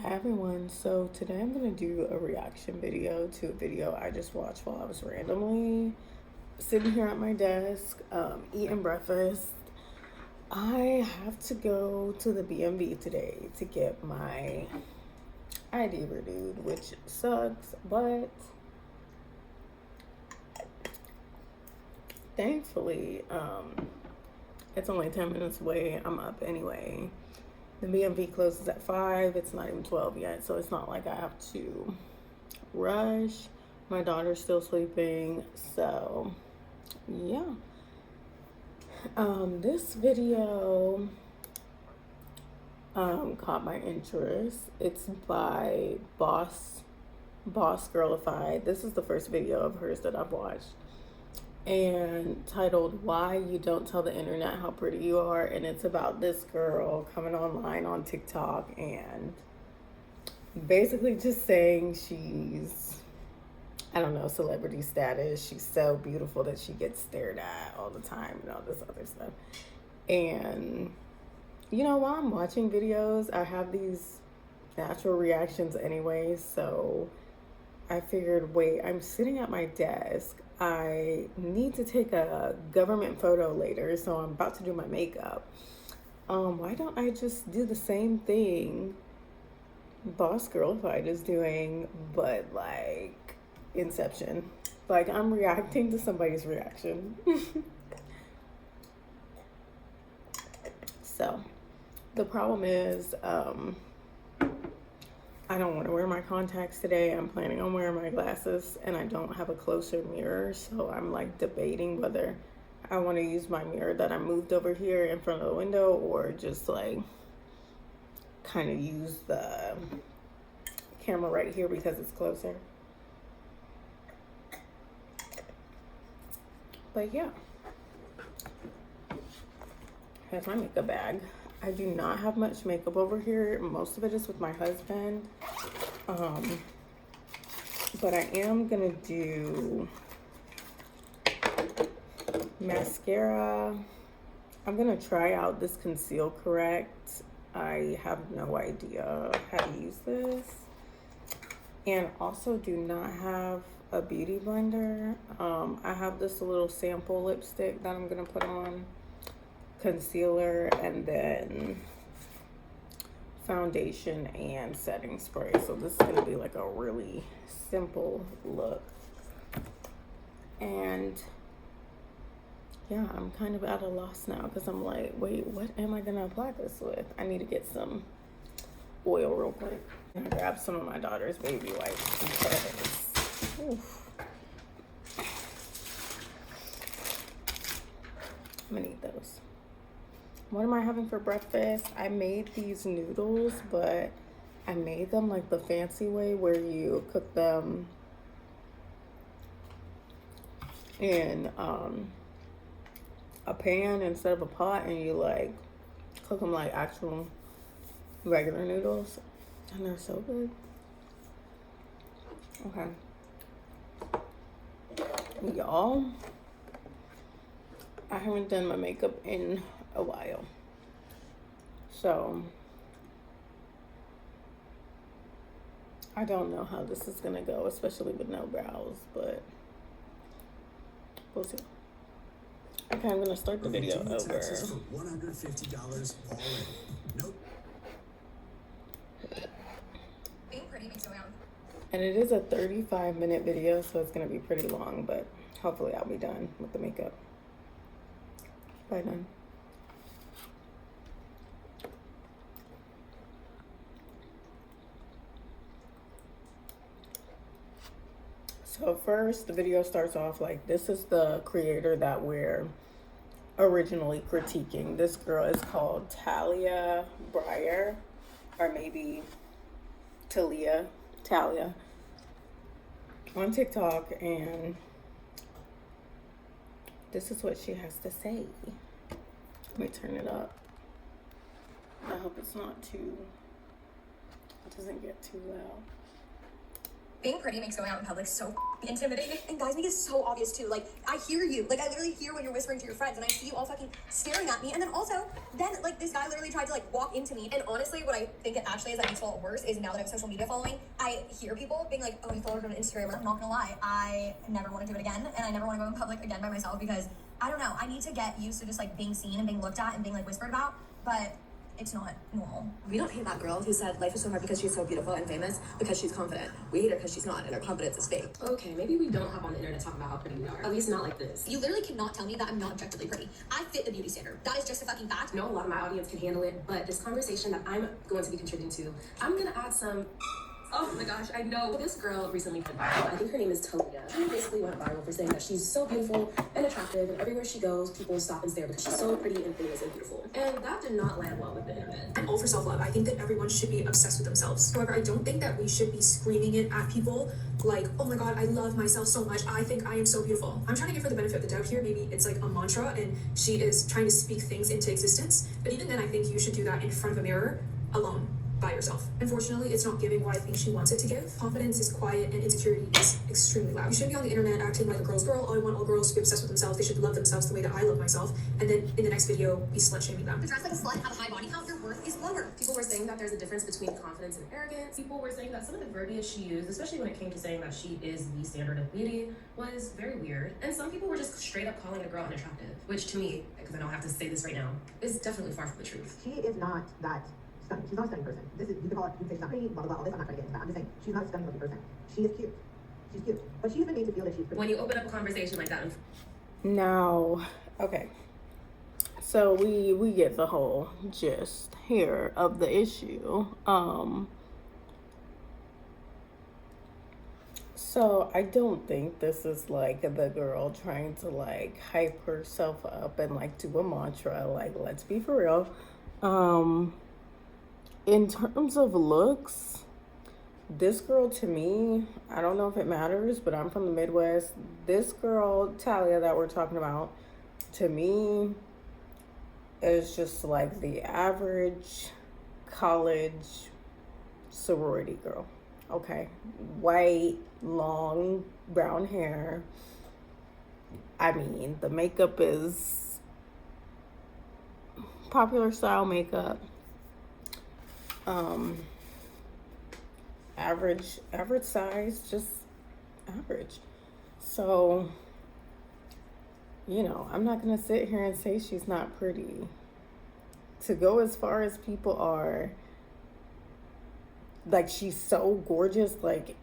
Hi everyone, so today I'm going to do a reaction video to a video I just watched while I was randomly sitting here at my desk, eating breakfast. I have to go to the BMV today to get my ID renewed, which sucks, but thankfully, it's only 10 minutes away. I'm up anyway. The BMV closes at 5. It's not even 12 yet, so it's not like I have to rush. My daughter's still sleeping, so yeah. This video caught my interest. It's by Boss Girlified. This is the first video of hers that I've watched, and titled "Why You Don't Tell the Internet How Pretty You Are." And it's about this girl coming online on TikTok and basically just saying she's, I don't know, celebrity status. She's so beautiful that she gets stared at all the time and all this other stuff. And you know, while I'm watching videos, I have these natural reactions anyway, so I figured, wait, I'm sitting at my desk. I need to take a government photo later, so I'm about to do my makeup. Why don't I just do the same thing Boss Girlified is doing, but like Inception? Like, I'm reacting to somebody's reaction. So, the problem is, I don't want to wear my contacts today. I'm planning on wearing my glasses, and I don't have a closer mirror, so I'm like debating whether I want to use my mirror that I moved over here in front of the window, or just like kind of use the camera right here because it's closer. But yeah, here's my makeup bag. I do not have much makeup over here. Most of it is with my husband. But I am gonna do mascara. I'm gonna try out this Conceal Correct. I have no idea how to use this. And also do not have a beauty blender. I have this little sample lipstick that I'm gonna put on, concealer, and then foundation and setting spray. So this is gonna be like a really simple look. And yeah, I'm kind of at a loss now because I'm like, wait, what am I gonna apply this with? I need to get some oil real quick. I grabbed some of my daughter's baby wipes because, oof, I'm gonna need those. What am I having for breakfast? I made these noodles, but I made them like the fancy way where you cook them in a pan instead of a pot, and you like cook them like actual regular noodles, and they're so good. Okay, y'all, I haven't done my makeup in a while, so I don't know how this is gonna go, especially with no brows, but we'll see. Okay, I'm gonna start the video over. For $150 already. Nope. Being pretty makes you young. And it is a 35-minute video, so it's gonna be pretty long, but hopefully I'll be done with the makeup by then. So first, the video starts off like, this is the creator that we're originally critiquing. This girl is called Talia Breyer, or maybe Talia on TikTok, and this is what she has to say. Let me turn it up. I hope it's not too, it doesn't get too loud. being pretty makes going out in public so intimidating. And guys make it so obvious too. Like, I hear you. Like, I literally hear when you're whispering to your friends, and I see you all fucking staring at me. And then also, like, this guy literally tried to, like, walk into me. And honestly, what I think it actually is that makes it a lot worse is now that I have social media following, I hear people being like, oh, I followed her on Instagram. I'm not gonna lie. I never want to do it again. And I never want to go in public again by myself because, I don't know, I need to get used to just, like, being seen and being looked at and being, like, whispered about. But it's not normal. We don't hate that girl who said life is so hard because she's so beautiful and famous because she's confident. We hate her because she's not, and her confidence is fake. Okay, maybe we don't hop on the internet to talk about how pretty we are. At least not like this. You literally cannot tell me that I'm not objectively pretty. I fit the beauty standard. That is just a fucking fact. I know a lot of my audience can handle it, but this conversation that I'm going to be contributing to, I'm gonna add some... Oh my gosh, I know. This girl recently went viral. I think her name is Talia. She basically went viral for saying that she's so beautiful and attractive, and everywhere she goes, people stop and stare because she's so pretty and famous and beautiful. And that did not land well with the internet. I'm all for self-love. I think that everyone should be obsessed with themselves. However, I don't think that we should be screaming it at people like, oh my god, I love myself so much. I think I am so beautiful. I'm trying to give her the benefit of the doubt here. Maybe it's like a mantra and she is trying to speak things into existence. But even then, I think you should do that in front of a mirror alone. By yourself. Unfortunately, it's not giving what I think she wants it to give. Confidence is quiet and insecurity is extremely loud. You shouldn't be on the internet acting like a girl's girl. Oh, I want all girls to be obsessed with themselves. They should love themselves the way that I love myself. And then in the next video, be slut shaming them. To dress like a slut, have a high body count, your worth is lower. People were saying that there's a difference between confidence and arrogance. People were saying that some of the verbiage she used, especially when it came to saying that she is the standard of beauty, was very weird. And some people were just straight up calling the girl unattractive, which to me, because I don't have to say this right now, is definitely far from the truth. She is not that stunning. She's not a stunning person. This is, you can call it, you can say she's not pretty, blah, blah, blah, all this. I'm not trying to get into that. I'm just saying, she's not a stunning looking person. She is cute. She's cute. But she's been made to feel that she's pretty. When you open up a conversation like that. Now, okay. So we get the whole gist here of the issue. So I don't think this is like the girl trying to like hype herself up and like do a mantra. Like, let's be for real. In terms of looks, this girl to me, I don't know if it matters, but I'm from the Midwest. This girl, Talia, that we're talking about, to me, is just like the average college sorority girl. Okay, white, long, brown hair. I mean, the makeup is popular style makeup. Average size, just average. So, you know, I'm not gonna sit here and say she's not pretty. To go as far as people are, like, she's so gorgeous, like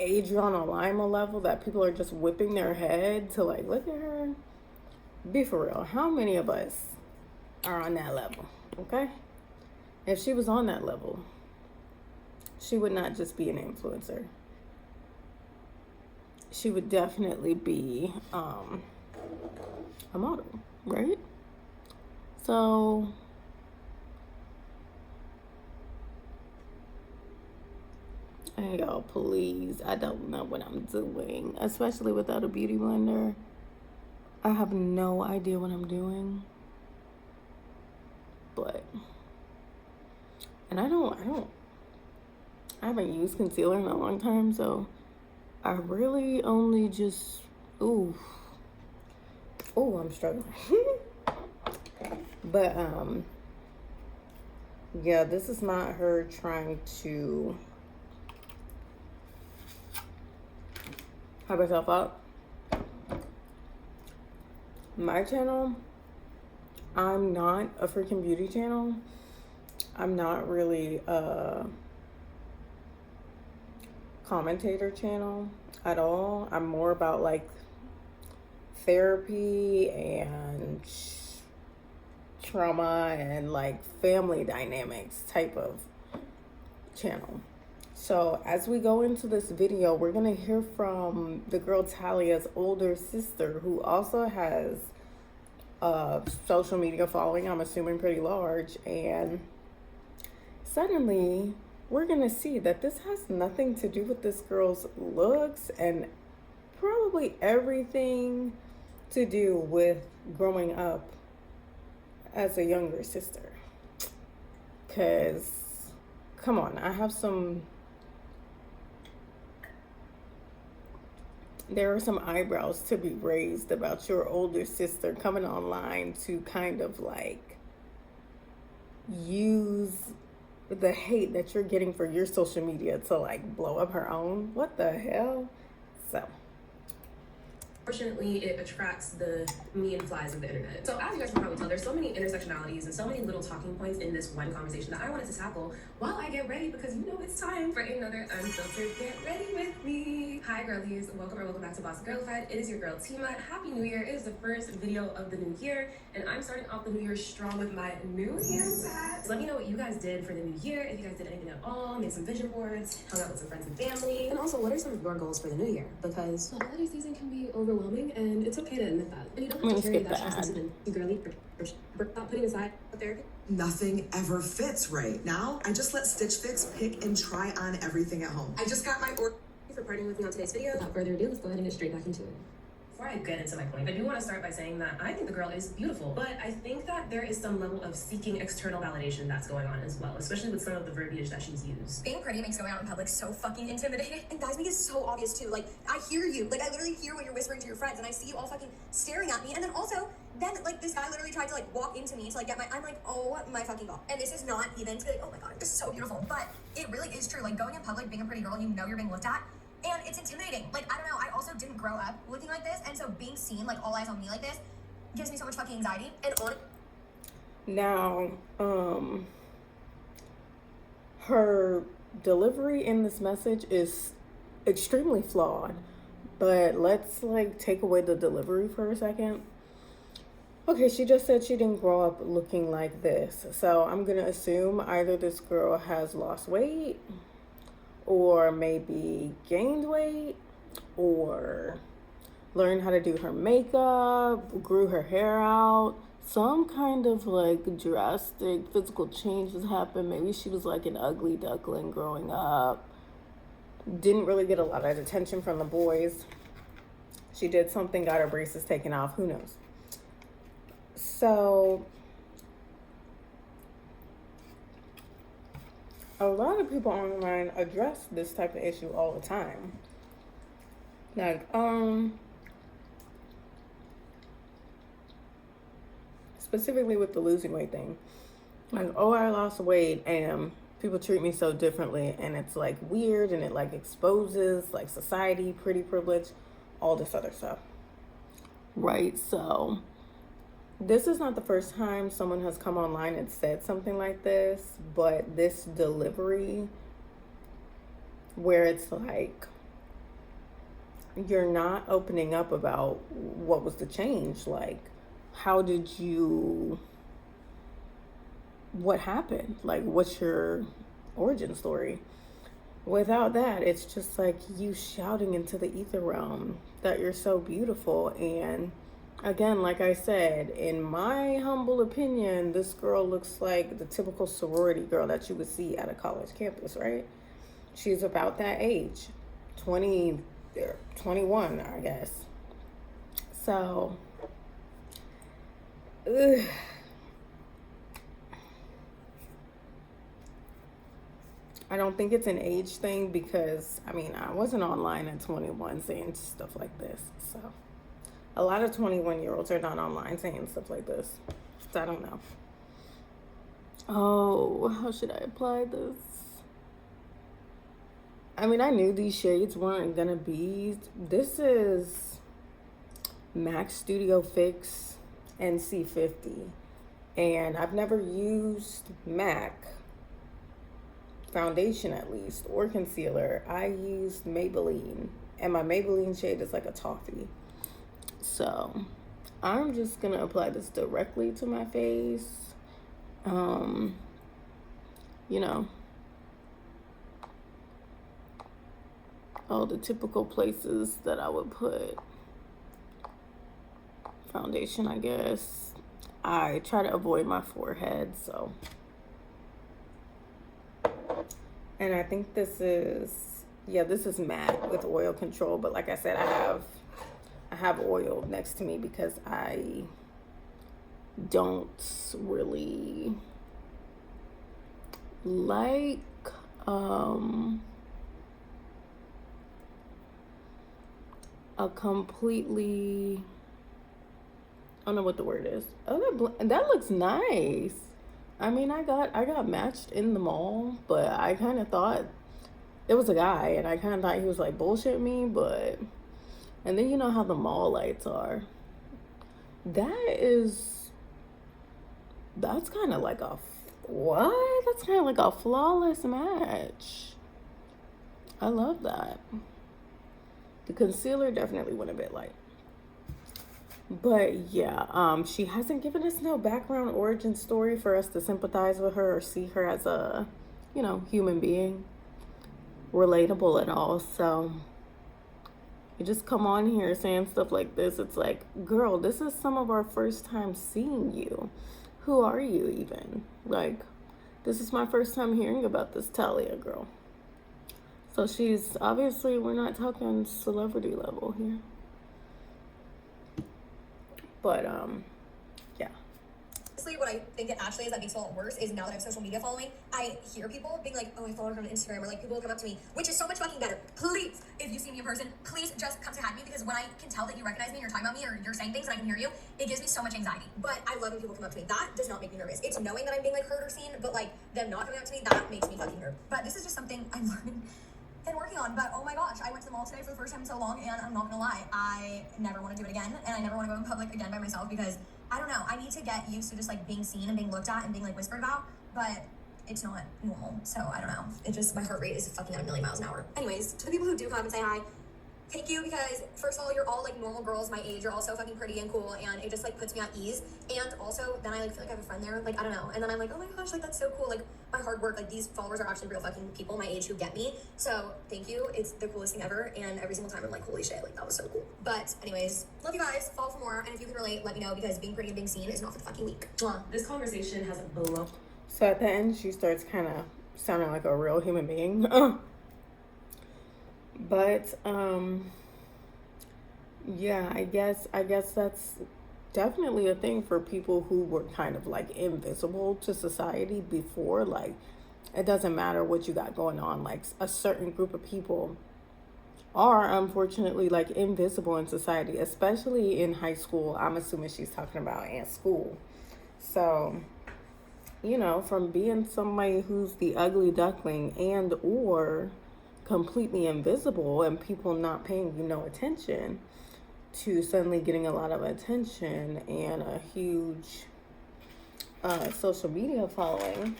Adriana Lima level, that people are just whipping their head to like, look at her. Be for real. How many of us are on that level? Okay? If she was on that level, she would not just be an influencer. She would definitely be a model, right? So hey, y'all, please, I don't know what I'm doing, especially without a beauty blender. I have no idea what I'm doing. But, and I haven't used concealer in a long time, so I really only just, I'm struggling. But, yeah, this is not her trying to hype herself up. My channel, I'm not a freaking beauty channel. I'm not really a commentator channel at all. I'm more about like therapy and trauma and like family dynamics type of channel. So as we go into this video, we're gonna hear from the girl Talia's older sister, who also has a social media following, I'm assuming pretty large, and suddenly we're gonna see that this has nothing to do with this girl's looks and probably everything to do with growing up as a younger sister. Cause come on, I have some there are some eyebrows to be raised about your older sister coming online to kind of like use the hate that you're getting for your social media to like blow up her own. What the hell? So Fortunately, it attracts the me and flies of the internet. So as you guys can probably tell, there's so many intersectionalities and so many little talking points in this one conversation that I wanted to tackle while I get ready, because you know it's time for another unfiltered Get Ready With Me. Hi girlies, welcome back to Boss Girlified. It is your girl Tima. Happy New Year. It is the first video of the new year, and I'm starting off the new year strong with my new hand hat. So let me know what you guys did for the new year, if you guys did anything at all, made some vision boards, hung out with some friends and family, and also what are some of your goals for the new year, because the holiday season can be overwhelming, and it's okay to admit that. And you don't have to carry that stress into the girly not putting aside therapy. Nothing ever fits right now. I just let Stitch Fix pick and try on everything at home. I just got my order. Thank you for partnering with me on today's video. Without further ado, let's go ahead and get straight back into it. Before I get into my point, I do want to start by saying that I think the girl is beautiful, but I think that there is some level of seeking external validation that's going on as well, especially with some of the verbiage that she's used. Being pretty makes going out in public so fucking intimidating. And guys make it so obvious too. Like, I hear you. Like, I literally hear when you're whispering to your friends, and I see you all fucking staring at me. And then also, like, this guy literally tried to, like, walk into me to, like, get I'm like, oh my fucking god. And this is not even to be like, oh my god, you're so beautiful. But it really is true. Like, going in public, being a pretty girl, and you know you're being looked at, and it's intimidating. Like, I don't know, I also didn't grow up looking like this, and so being seen, like, all eyes on me like this, gives me so much fucking anxiety. And now, her delivery in this message is extremely flawed, but let's like take away the delivery for a second. Okay, she just said she didn't grow up looking like this, so I'm gonna assume either this girl has lost weight, or maybe gained weight, or learned how to do her makeup, grew her hair out. Some kind of like drastic physical changes happened. Maybe she was like an ugly duckling growing up. Didn't really get a lot of attention from the boys. She did something, got her braces taken off. Who knows? So a lot of people online address this type of issue all the time. Like, specifically with the losing weight thing. Like, oh, I lost weight and people treat me so differently, and it's like weird, and it like exposes like society, pretty privilege, all this other stuff. Right? So this is not the first time someone has come online and said something like this, but this delivery where it's like you're not opening up about what was the change, like what happened, like what's your origin story. Without that, it's just like you shouting into the ether realm that you're so beautiful. And again, like I said, in my humble opinion, this girl looks like the typical sorority girl that you would see at a college campus, right? She's about that age, 20, 21, I guess. So, I don't think it's an age thing, because I mean, I wasn't online at 21 saying stuff like this. So a lot of 21-year-olds are not online saying stuff like this. So I don't know. Oh, how should I apply this? I mean, I knew these shades weren't gonna be. This is MAC Studio Fix NC50, and I've never used MAC foundation, at least, or concealer. I used Maybelline, and my Maybelline shade is like a toffee. So I'm just gonna apply this directly to my face. You know, all the typical places that I would put foundation, I guess. I try to avoid my forehead, so. And I think this is matte with oil control, but like I said, I have oil next to me because I don't really like a completely, I don't know what the word is. Oh, that looks nice. I mean, I got matched in the mall, but I kind of thought it was a guy, and I kind of thought he was like bullshit me, but, and then you know how the mall lights are. That's kind of like a, what? That's kind of like a flawless match. I love that. The concealer definitely went a bit light. But yeah, she hasn't given us no background origin story for us to sympathize with her or see her as a, you know, human being, relatable at all. So you just come on here saying stuff like this. It's like, girl, this is some of our first time seeing you. Who are you even? Like, this is my first time hearing about this Talia girl. So she's obviously, we're not talking celebrity level here. But yeah. Honestly, what I think it actually is that makes it a lot worse is now that I have social media following, I hear people being like, oh, I followed her on Instagram, or like people will come up to me, which is so much fucking better. Please, if you see me in person, please just come say hi to me, because when I can tell that you recognize me and you're talking about me or you're saying things and I can hear you, it gives me so much anxiety. But I love when people come up to me. That does not make me nervous. It's knowing that I'm being like heard or seen, but like them not coming up to me, that makes me fucking nervous. But this is just something I'm learning and working on. But oh my gosh, I went to the mall today for the first time in so long, and I'm not gonna lie, I never want to do it again, and I never want to go in public again by myself, because I don't know, I need to get used to just like being seen and being looked at and being like whispered about, but it's not normal. So I don't know, it just, my heart rate is fucking at a million miles an hour. Anyways, to the people who do come and say hi, thank you, because first of all, you're all like normal girls my age, you're all so fucking pretty and cool, and it just like puts me at ease. And also then I like feel like I have a friend there, like I don't know, and then I'm like, oh my gosh, like that's so cool, like my hard work, like these followers are actually real fucking people my age who get me. So thank you, it's the coolest thing ever, and every single time I'm like, holy shit, like that was so cool. But anyways, love you guys, follow for more, and if you can relate, let me know, because being pretty and being seen is not for the fucking weak. Mwah. This conversation has blown. So at the end, she starts kind of sounding like a real human being. But yeah, I guess that's definitely a thing for people who were kind of like invisible to society before. Like, it doesn't matter what you got going on, like a certain group of people are unfortunately like invisible in society, especially in high school. I'm assuming she's talking about in school. So, you know, from being somebody who's the ugly duckling and or completely invisible and people not paying you no attention, to suddenly getting a lot of attention and a huge social media following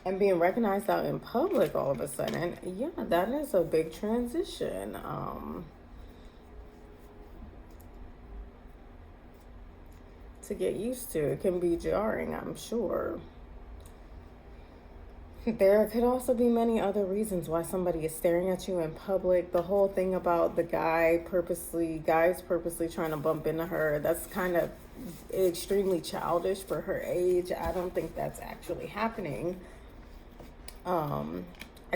and being recognized out in public all of a sudden. Yeah, that is a big transition. To get used to. It can be jarring, I'm sure. There could also be many other reasons why somebody is staring at you in public. The whole thing about the guys purposely trying to bump into her, that's kind of extremely childish for her age. I don't think that's actually happening. I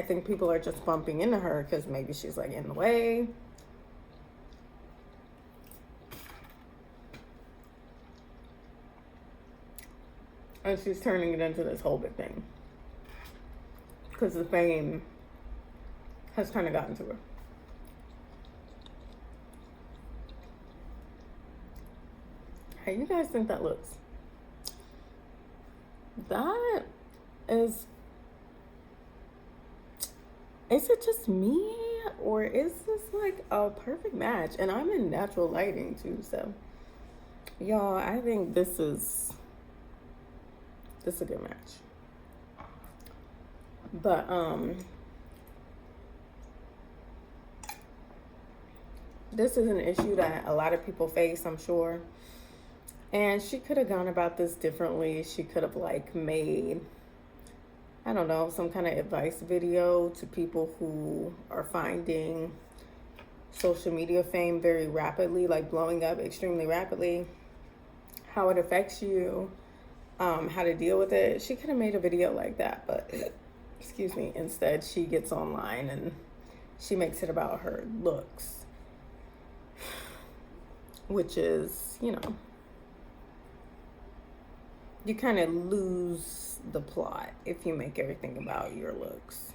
think people are just bumping into her because maybe she's like in the way. And she's turning it into this whole big thing, because the fame has kind of gotten to her. How you guys think that looks? That is it just me, or is this like a perfect match? And I'm in natural lighting too, so y'all, I think this is a good match. But this is an issue that a lot of people face, I'm sure. And she could have gone about this differently. She could have like made, I don't know, some kind of advice video to people who are finding social media fame very rapidly, like blowing up extremely rapidly, how it affects you, how to deal with it. She could have made a video like that, but excuse me, instead she gets online and she makes it about her looks, which is, you know, you kind of lose the plot if you make everything about your looks.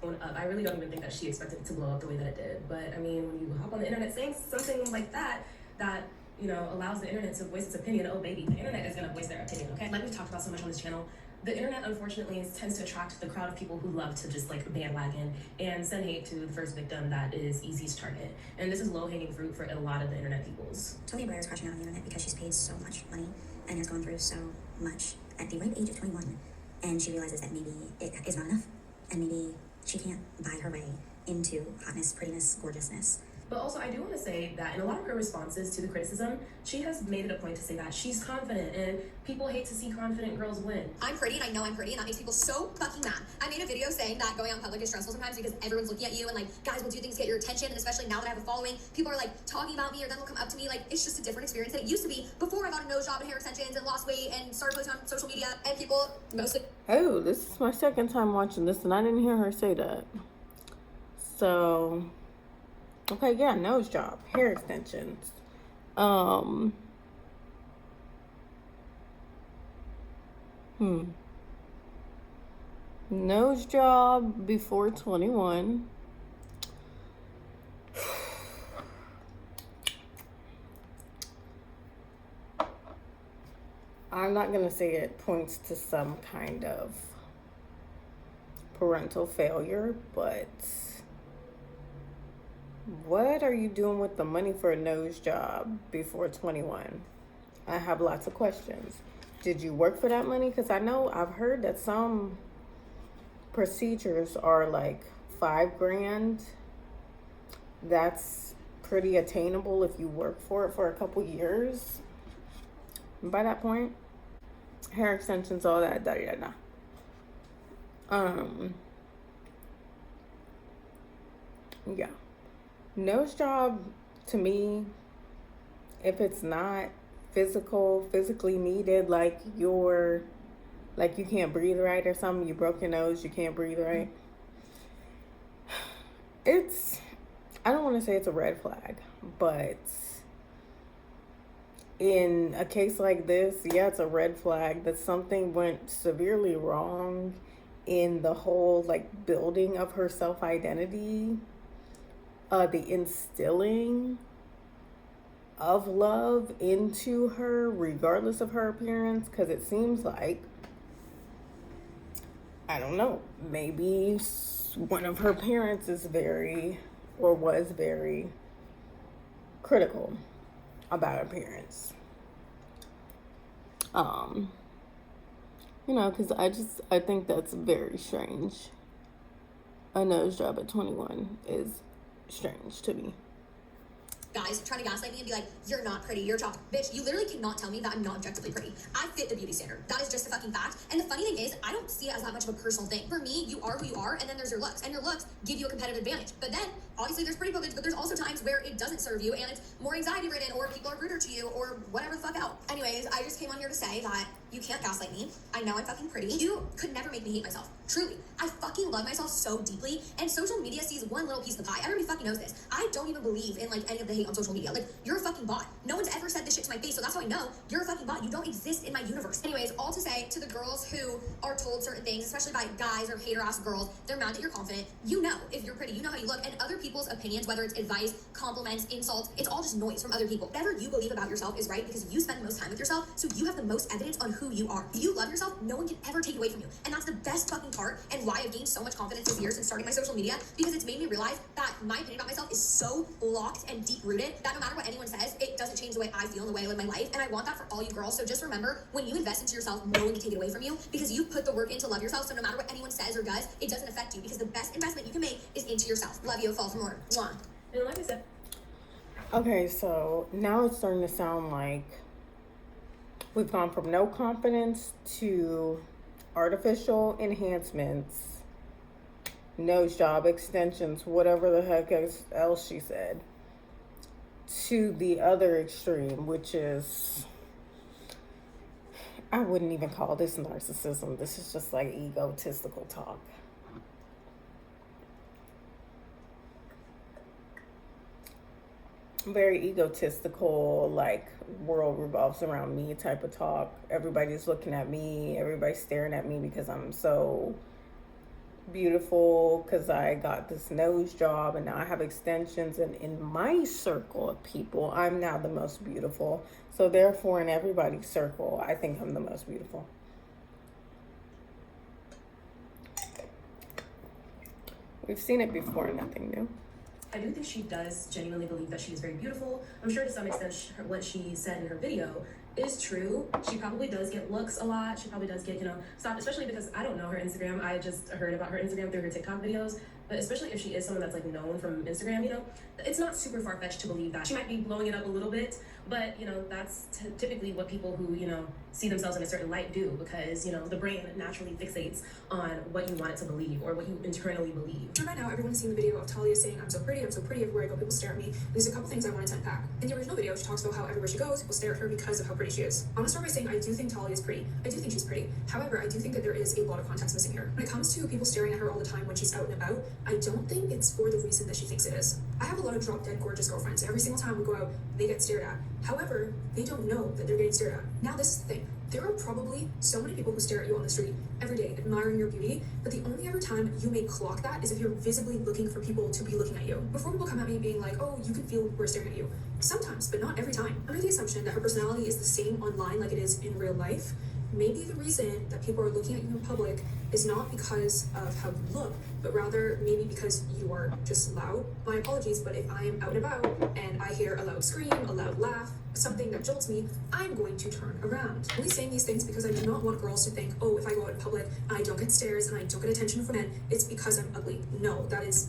up. I really don't even think that she expected it to blow up the way that it did. But I mean, when you hop on the internet saying something like that, you know, allows the internet to voice its opinion, oh baby, the internet is gonna voice their opinion, okay? Like we've talked about so much on this channel, the internet unfortunately tends to attract the crowd of people who love to just like bandwagon and send hate to the first victim that is easy to target. And this is low-hanging fruit for a lot of the internet peoples. Talia Breyer is crashing out on the internet because she's paid so much money and has gone through so much at the ripe age of 21. And she realizes that maybe it is not enough, and maybe she can't buy her way into hotness, prettiness, gorgeousness. But also, I do want to say that in a lot of her responses to the criticism, she has made it a point to say that she's confident, and people hate to see confident girls win. I'm pretty and I know I'm pretty, and that makes people so fucking mad. I made a video saying that going out in public is stressful sometimes because everyone's looking at you and like guys will do things to get your attention, and especially now that I have a following, people are like talking about me or then they'll come up to me. Like it's just a different experience than it used to be before I got a nose job and hair extensions and lost weight and started posting on social media, and people mostly. Oh, this is my second time watching this and I didn't hear her say that. So, okay, yeah, nose job, hair extensions. Nose job before 21. I'm not gonna say it points to some kind of parental failure, but what are you doing with the money for a nose job before 21? I have lots of questions. Did you work for that money? Because I know I've heard that some procedures are like $5,000. That's pretty attainable if you work for it for a couple years. By that point, hair extensions, all that, yeah. Nose job, to me, if it's not physically needed, like you can't breathe right or something, you broke your nose, you can't breathe right, I don't want to say it's a red flag, but in a case like this, yeah, it's a red flag that something went severely wrong in the whole like building of her self-identity, the instilling of love into her regardless of her appearance. Because it seems like, I don't know, maybe one of her parents was very critical about appearance. You know, because I think that's very strange. A nose job at 21 is strange to me. Guys trying to gaslight me and be like, you're not pretty, you're chopped. Bitch, you literally cannot tell me that I'm not objectively pretty. I fit the beauty standard. That is just a fucking fact. And the funny thing is, I don't see it as that much of a personal thing. For me, you are who you are, and then there's your looks. And your looks give you a competitive advantage. But then, obviously, there's pretty privilege, but there's also times where it doesn't serve you, and it's more anxiety-ridden, or people are ruder to you, or whatever the fuck else. Anyways, I just came on here to say that you can't gaslight me. I know I'm fucking pretty. You could never make me hate myself. Truly. I fucking love myself so deeply, and social media sees one little piece of the pie. Everybody fucking knows this. I don't even believe in, like, any of the hate on social media. Like, you're a fucking bot. No one's ever said this shit to my face, so that's how I know you're a fucking bot. You don't exist in my universe. Anyways, all to say, to the girls who are told certain things, especially by guys or hater-ass girls, they're mad that you're confident. You know if you're pretty, you know how you look, and other people's opinions, whether it's advice, compliments, insults, it's all just noise from other people. Whatever you believe about yourself is right because you spend the most time with yourself, so you have the most evidence on who you are. If you love yourself, no one can ever take it away from you, and that's the best fucking part, and why I've gained so much confidence this year since starting my social media, because it's made me realize that my opinion about myself is so locked and deep-rooted that no matter what anyone says, it doesn't change the way I feel and the way I live my life, and I want that for all you girls. So just remember, when you invest into yourself, no one can take it away from you, because you put the work in to love yourself, so no matter what anyone says or does, it doesn't affect you, because the best investment you can make is into yourself. Love you, fall from order. Mwah. And like I said, Okay, so now it's starting to sound like we've gone from no confidence to artificial enhancements, nose job extensions, whatever the heck else she said, to the other extreme, which is, I wouldn't even call this narcissism. This is just like egotistical talk. Very egotistical, like world revolves around me type of talk. Everybody's looking at me, everybody's staring at me because I'm so beautiful because I got this nose job and now I have extensions, and in my circle of people I'm now the most beautiful. So therefore in everybody's circle I think I'm the most beautiful. We've seen it before, nothing new. I do think she does genuinely believe that she is very beautiful. I'm sure to some extent what she said in her video is true. She probably does get looks a lot. She probably does get, stopped, especially because I don't know her Instagram. I just heard about her Instagram through her TikTok videos. But especially if she is someone that's like known from Instagram, it's not super far-fetched to believe that. She might be blowing it up a little bit, but that's typically what people who, see themselves in a certain light do, because, the brain naturally fixates on what you want it to believe or what you internally believe. Right now, everyone's seen the video of Talia saying, I'm so pretty, everywhere I go, people stare at me. There's a couple things I wanted to unpack. In the original video, she talks about how everywhere she goes, people stare at her because of how pretty she is. I'm gonna start by saying I do think Talia is pretty. I do think she's pretty. However, I do think that there is a lot of context missing here. When it comes to people staring at her all the time when she's out and about, I don't think it's for the reason that she thinks it is. I have a lot of drop-dead gorgeous girlfriends. Every single time we go out, they get stared at. However, they don't know that they're getting stared at. Now, this is the thing. There are probably so many people who stare at you on the street every day, admiring your beauty, but the only ever time you may clock that is if you're visibly looking for people to be looking at you. Before people come at me being like, oh, you can feel we're staring at you. Sometimes, but not every time. Under the assumption that her personality is the same online like it is in real life, maybe the reason that people are looking at you in public is not because of how you look, but rather maybe because you are just loud. My apologies, but if I am out and about and I hear a loud scream, a loud laugh, something that jolts me, I'm going to turn around. I'm only saying these things because I do not want girls to think, oh, if I go out in public and I don't get stares and I don't get attention from men, it's because I'm ugly. No, that is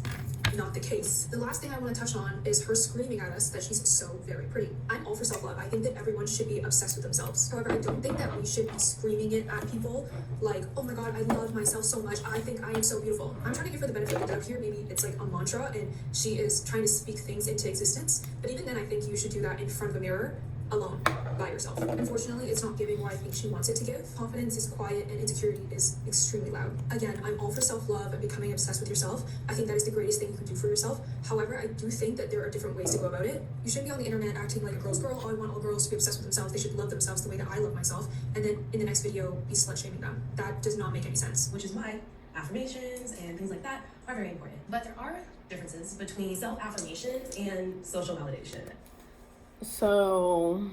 not the case. The last thing I want to touch on is her screaming at us that she's so very pretty. I'm all for self-love. I think that everyone should be obsessed with themselves. However, I don't think that we should be screaming it at people like, oh my god, I love myself so much. I think I am so beautiful. I'm trying to give her the benefit of the doubt here. Maybe it's like a mantra and she is trying to speak things into existence. But even then, I think you should do that in front of a mirror, alone, by yourself. Unfortunately, it's not giving what I think she wants it to give. Confidence is quiet and insecurity is extremely loud. Again, I'm all for self-love and becoming obsessed with yourself. I think that is the greatest thing you can do for yourself. However, I do think that there are different ways to go about it. You shouldn't be on the internet acting like a girl's girl. Oh, I want all girls to be obsessed with themselves. They should love themselves the way that I love myself. And then in the next video, be slut-shaming them. That does not make any sense. Which is why affirmations and things like that are very important. But there are differences between self-affirmations and social validation. So,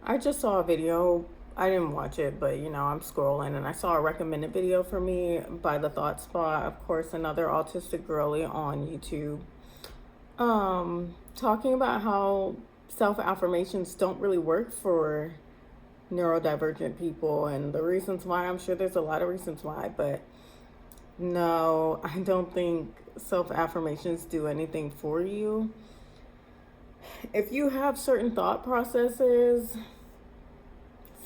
I just saw a video. I didn't watch it, but I'm scrolling and I saw a recommended video for me by the Thought Spot, of course, another autistic girly on YouTube, talking about how self-affirmations don't really work for neurodivergent people and the reasons why. I'm sure there's a lot of reasons why, but no, I don't think self-affirmations do anything for you. If you have certain thought processes,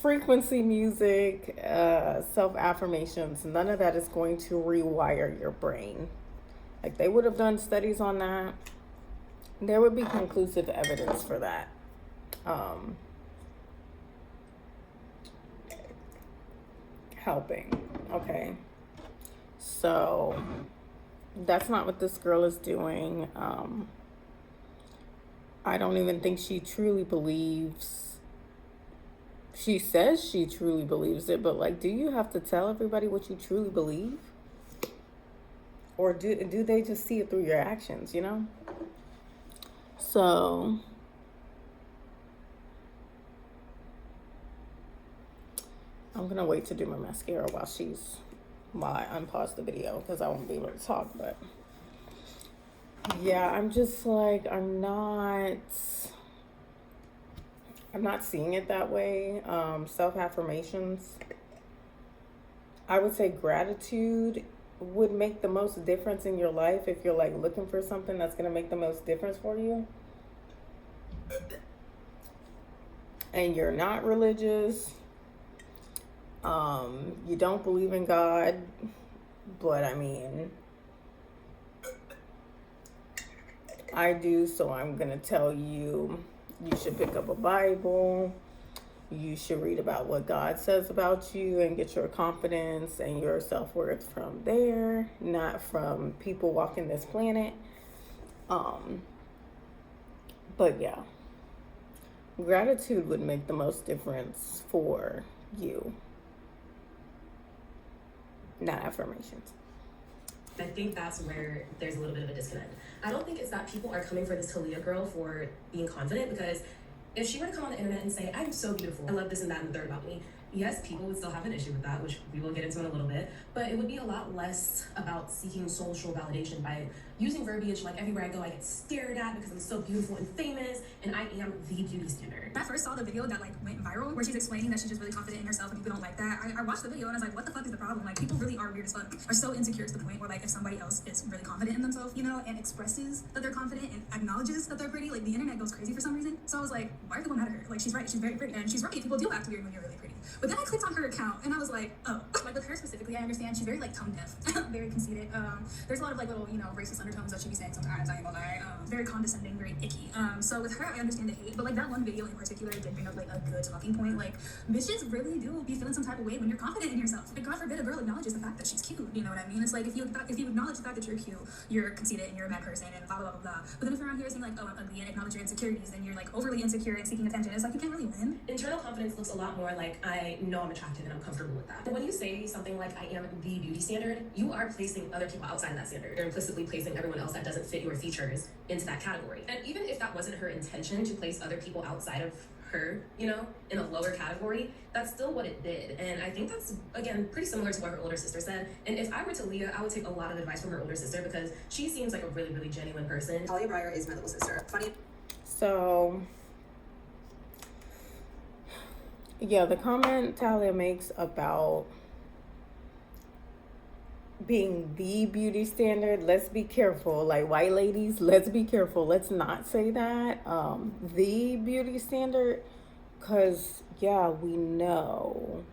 frequency music, self-affirmations, none of that is going to rewire your brain. Like, they would have done studies on that. There would be conclusive evidence for that. Helping, okay? So that's not what this girl is doing. I don't even think she truly believes. She says she truly believes it, but like, do you have to tell everybody what you truly believe? Or do they just see it through your actions, So I'm gonna wait to do my mascara while I unpause the video because I won't be able to talk. But yeah, I'm just like, I'm not seeing it that way. Self-affirmations, I would say gratitude would make the most difference in your life if you're like looking for something that's going to make the most difference for you. And you're not religious. You don't believe in God, but I mean, I do, so I'm gonna tell you, you should pick up a Bible. You should read about what God says about you and get your confidence and your self-worth from there, not from people walking this planet. But yeah, Gratitude would make the most difference for you, not affirmations. I think that's where there's a little bit of a disconnect. I don't think it's that people are coming for this Talia girl for being confident, because if she were to come on the internet and say, I'm so beautiful, I love this and that and the third about me, yes, people would still have an issue with that, which we will get into in a little bit, but it would be a lot less about seeking social validation by using verbiage like everywhere I go I get stared at because I'm so beautiful and famous and I am the beauty standard. When I first saw the video that like went viral where she's explaining that she's just really confident in herself and people don't like that, I watched the video and I was like, what the fuck is the problem? Like, people really are weird as fuck, are so insecure to the point where like if somebody else is really confident in themselves, you know, and expresses that they're confident and acknowledges that they're pretty, like the internet goes crazy for some reason. So I was like, why are people mad at her? Like, she's right, she's very pretty, and she's right, people do act weird when you're really pretty. But then I clicked on her account and I was like, oh, like with her specifically, I understand she's very like tone deaf, very conceited. There's a lot of like little, you know, racist undertones that she be saying sometimes, I ain't gonna lie. Very condescending, very icky. So with her, I understand the hate, but like that one video in particular did bring up like a good talking point. Like, bitches really do be feeling some type of way when you're confident in yourself. Like, God forbid a girl acknowledges the fact that she's cute. You know what I mean? It's like if you acknowledge the fact that you're cute, you're conceited and you're a bad person and blah blah blah blah. But then if you're around here saying like, oh, I'm ugly and acknowledge your insecurities, then you're like overly insecure and seeking attention. It's like you can't really win. Internal confidence looks a lot more like I know I'm attractive and I'm comfortable with that. But when you say something like I am the beauty standard, you are placing other people outside of that standard. You're implicitly placing everyone else that doesn't fit your features into that category. And even if that wasn't her intention to place other people outside of her, you know, in a lower category, that's still what it did. And I think that's, again, pretty similar to what her older sister said. And if I were Talia, I would take a lot of advice from her older sister because she seems like a really, really genuine person. Talia Breyer is my little sister. Funny. So, yeah, the comment Talia makes about being the beauty standard, let's be careful. Like, white ladies, let's be careful. Let's not say that. The beauty standard, because, yeah, we know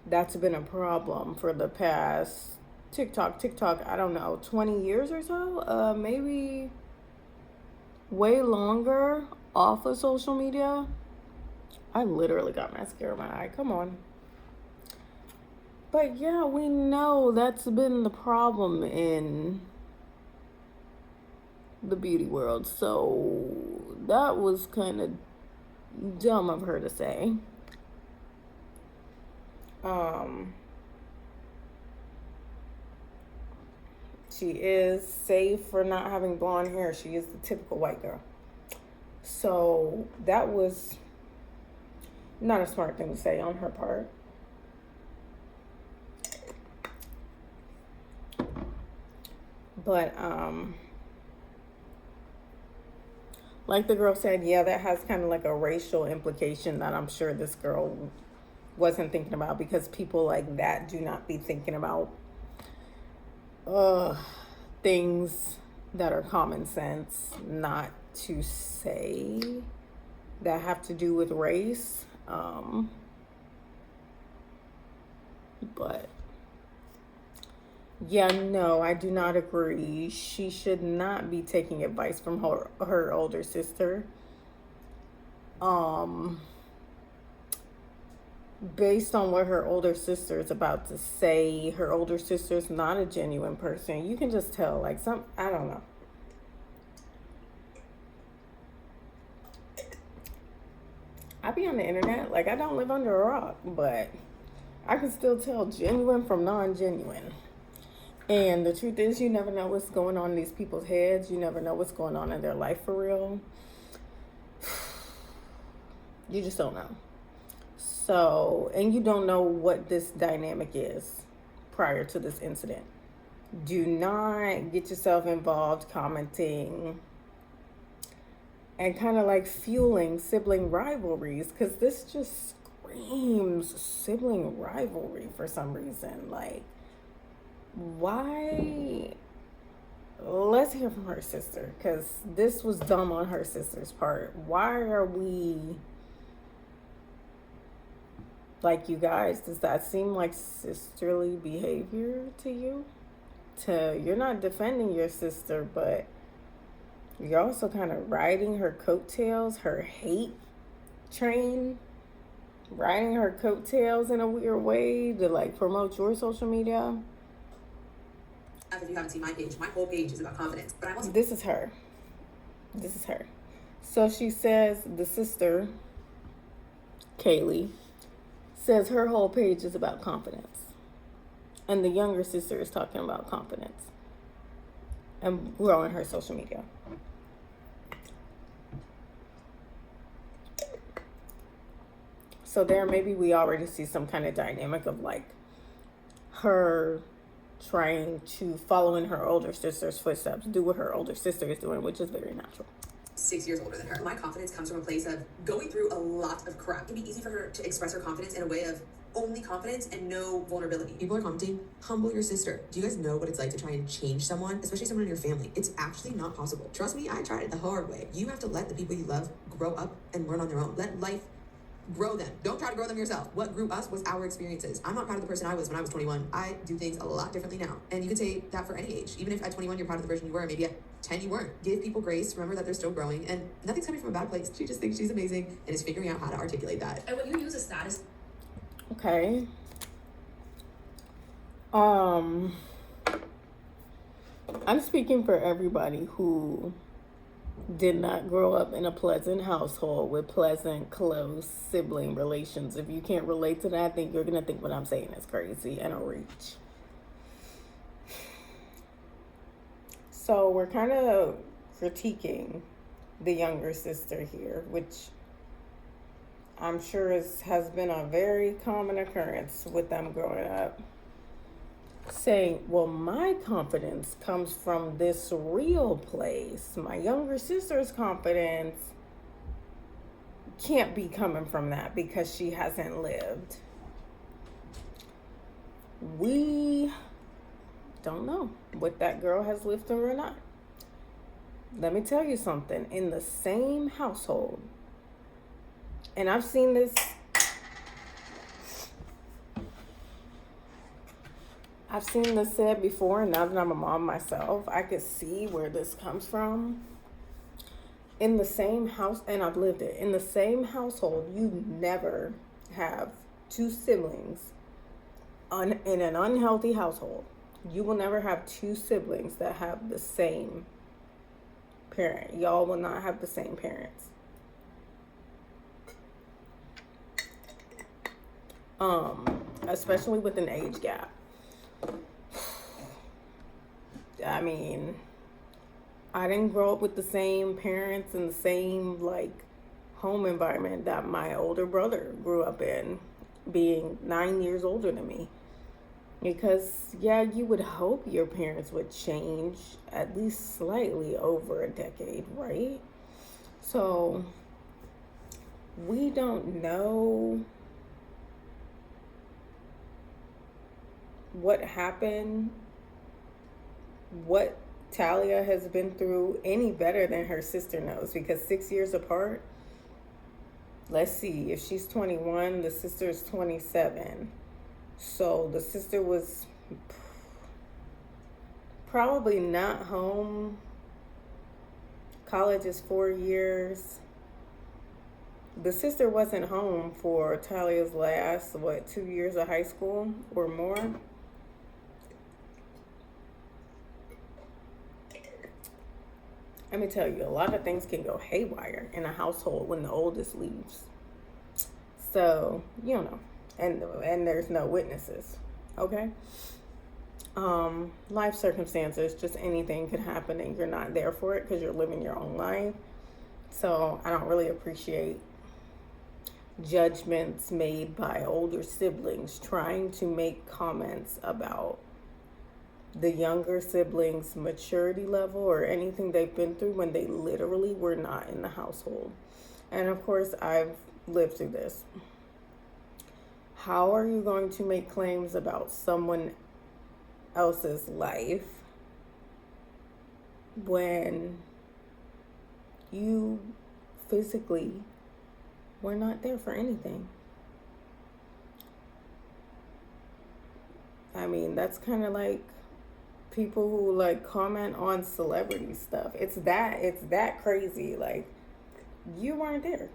that's been a problem for the past TikTok, I don't know, 20 years or so, maybe way longer off of social media. I literally got mascara in my eye. Come on. But yeah, we know that's been the problem in the beauty world. So that was kind of dumb of her to say. She is safe for not having blonde hair. She is the typical white girl. So that was not a smart thing to say on her part. But like the girl said, yeah, that has kind of like a racial implication that I'm sure this girl wasn't thinking about, because people like that do not be thinking about things that are common sense, not to say that have to do with race. But yeah, no, I do not agree. She should not be taking advice from her older sister. Based on what her older sister is about to say, her older sister's not a genuine person. You can just tell, like, I don't know. I be on the internet, like, I don't live under a rock, but I can still tell genuine from non-genuine. And the truth is, you never know what's going on in these people's heads. You never know what's going on in their life for real. You just don't know. So, and you don't know what this dynamic is prior to this incident. Do not get yourself involved commenting and kind of like fueling sibling rivalries, because this just screams sibling rivalry for some reason. Like, why? Let's hear from her sister, because this was dumb on her sister's part. Why are we like, you guys, does that seem like sisterly behavior to you? You're not defending your sister, but you're also kind of riding her coattails, her hate train, riding her coattails in a weird way to like promote your social media. If you haven't seen my page, my whole page is about confidence. But I also This is her. So she says, the sister, Kaylee, says her whole page is about confidence. And the younger sister is talking about confidence and growing her social media. So there, maybe we already see some kind of dynamic of like her trying to follow in her older sister's footsteps, do what her older sister is doing, which is very natural. 6 years older than her. My confidence comes from a place of going through a lot of crap. It'd be easy for her to express her confidence in a way of only confidence and no vulnerability. People are commenting, humble your sister. Do you guys know what it's like to try and change someone, especially someone in your family? It's actually not possible. Trust me, I tried it the hard way. You have to let the people you love grow up and learn on their own. Let life grow them. Don't try to grow them yourself. What grew us was our experiences. I'm not proud of the person I was when I was 21. I do things a lot differently now. And you can say that for any age. Even if at 21 you're proud of the version you were, maybe at 10 you weren't. Give people grace. Remember that they're still growing. And nothing's coming from a bad place. She just thinks she's amazing and is figuring out how to articulate that. And when you use a status... Okay. I'm speaking for everybody who did not grow up in a pleasant household with pleasant, close sibling relations. If you can't relate to that, I think you're going to think what I'm saying is crazy and a reach. So we're kind of critiquing the younger sister here, which I'm sure has been a very common occurrence with them growing up. Saying, well, my confidence comes from this real place. My younger sister's confidence can't be coming from that because she hasn't lived. We don't know what that girl has lived through or not. Let me tell you something. In the same household, and I've seen this said before, and now that I'm a mom myself, I could see where this comes from. In the same house, and I've lived it, in the same household, you never have two siblings in an unhealthy household. You will never have two siblings that have the same parent. Y'all will not have the same parents. Especially with an age gap. I mean, I didn't grow up with the same parents and the same home environment that my older brother grew up in, being 9 years older than me. Because you would hope your parents would change at least slightly over a decade, right? So we don't know what happened, what Talia has been through any better than her sister knows, because 6 years apart. Let's see, if she's 21, the sister is 27. So the sister was probably not home. College is 4 years. The sister wasn't home for Talia's last, 2 years of high school or more. Let me tell you, a lot of things can go haywire in a household when the oldest leaves. So, and there's no witnesses, okay? Life circumstances, just anything could happen and you're not there for it because you're living your own life. So I don't really appreciate judgments made by older siblings trying to make comments about the younger siblings' maturity level or anything they've been through when they literally were not in the household. And of course, I've lived through this. How are you going to make claims about someone else's life when you physically were not there for anything? I mean, that's kind of like people who comment on celebrity stuff. It's that crazy. You weren't there.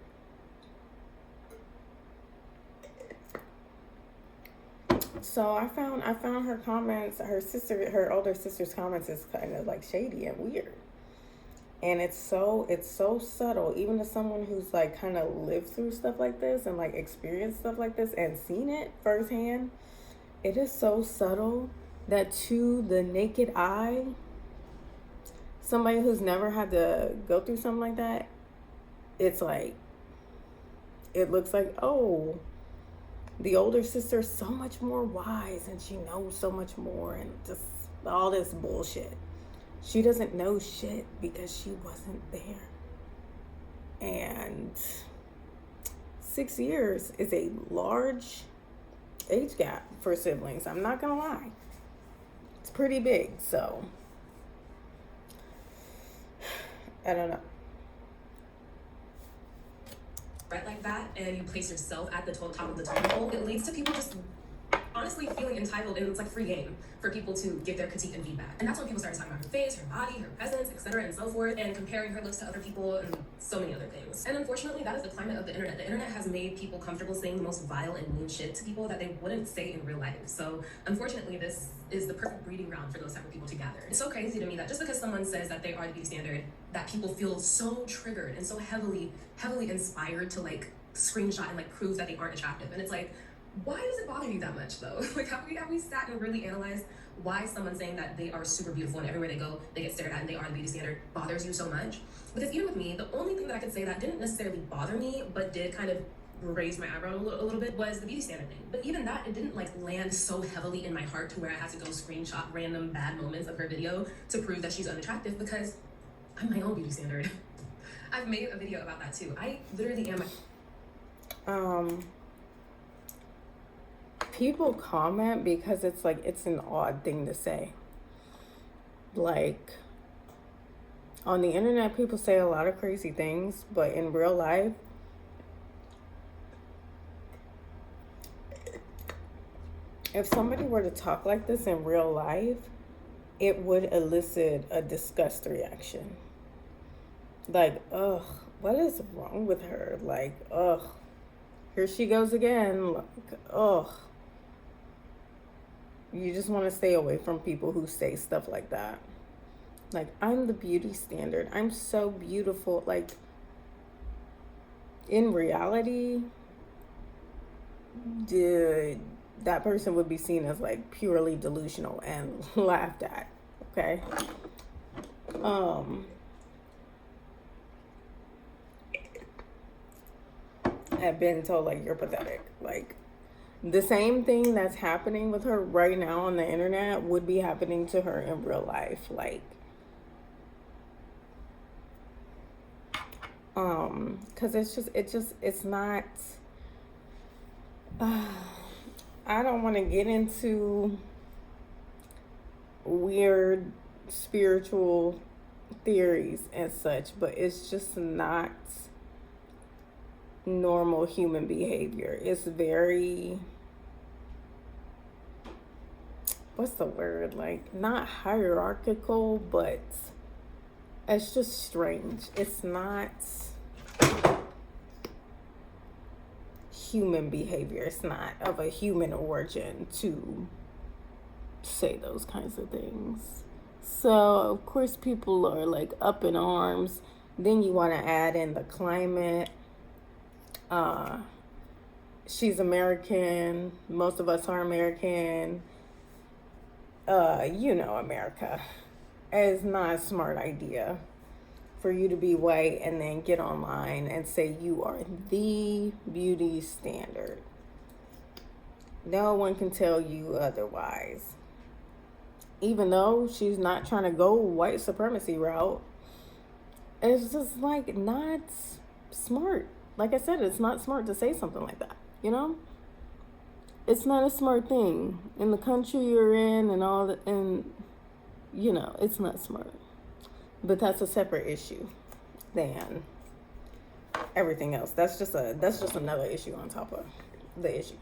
So I found her comments, her older sister's comments is kind of shady and weird. And it's so subtle, even to someone who's like kind of lived through stuff like this and like experienced stuff like this and seen it firsthand. It is so subtle that to the naked eye, somebody who's never had to go through something like that, it's like, it looks like, oh, the older sister is so much more wise and she knows so much more and just all this bullshit. She doesn't know shit because she wasn't there. And 6 years is a large age gap for siblings. I'm not gonna lie. It's pretty big, so I don't know. Right like that, and you place yourself at the top of the totem pole, it leads to people just honestly feeling entitled, and it's like free game for people to give their critique and feedback. And that's when people started talking about her face, her body, her presence, etc., and so forth, and comparing her looks to other people and so many other things. And unfortunately, that is the climate of the internet. The internet has made people comfortable saying the most vile and mean shit to people that they wouldn't say in real life. So unfortunately, this is the perfect breeding ground for those type of people to gather. It's so crazy to me that just because someone says that they are the beauty standard, that people feel so triggered and so heavily inspired to like screenshot and like prove that they aren't attractive. And it's like, why does it bother you that much though? Like, have we sat and really analyzed why someone saying that they are super beautiful and everywhere they go they get stared at and they are the beauty standard bothers you so much? Because even with me, the only thing that I could say that didn't necessarily bother me but did kind of raise my eyebrow a little bit was the beauty standard thing. But even that, it didn't like land so heavily in my heart to where I had to go screenshot random bad moments of her video to prove that she's unattractive, because I'm my own beauty standard. I've made a video about that too. I literally am People comment because it's like, it's an odd thing to say. Like, on the internet, people say a lot of crazy things, but in real life, if somebody were to talk like this in real life, it would elicit a disgust reaction. Like, ugh, what is wrong with her? Like, ugh, here she goes again. Like, ugh. You just want to stay away from people who say stuff like that. Like, I'm the beauty standard. I'm so beautiful. Like, in reality, that person would be seen as like purely delusional and laughed at. Okay. I've been told like, you're pathetic. Like, the same thing that's happening with her right now on the internet would be happening to her in real life. Like, cause it's not, I don't want to get into weird spiritual theories and such, but it's just not normal human behavior. It's very, what's the word? Like, not hierarchical, but it's just strange. It's not human behavior. It's not of a human origin to say those kinds of things. So of course people are like up in arms. Then you want to add in the climate. She's American. Most of us are American. America. It's not a smart idea for you to be white and then get online and say you are the beauty standard. No one can tell you otherwise. Even though she's not trying to go white supremacy route, it's just like not smart. Like I said, it's not smart to say something like that, you know? It's not a smart thing in the country you're in and all that, and it's not smart. But that's a separate issue than everything else. That's just another issue on top of the issues.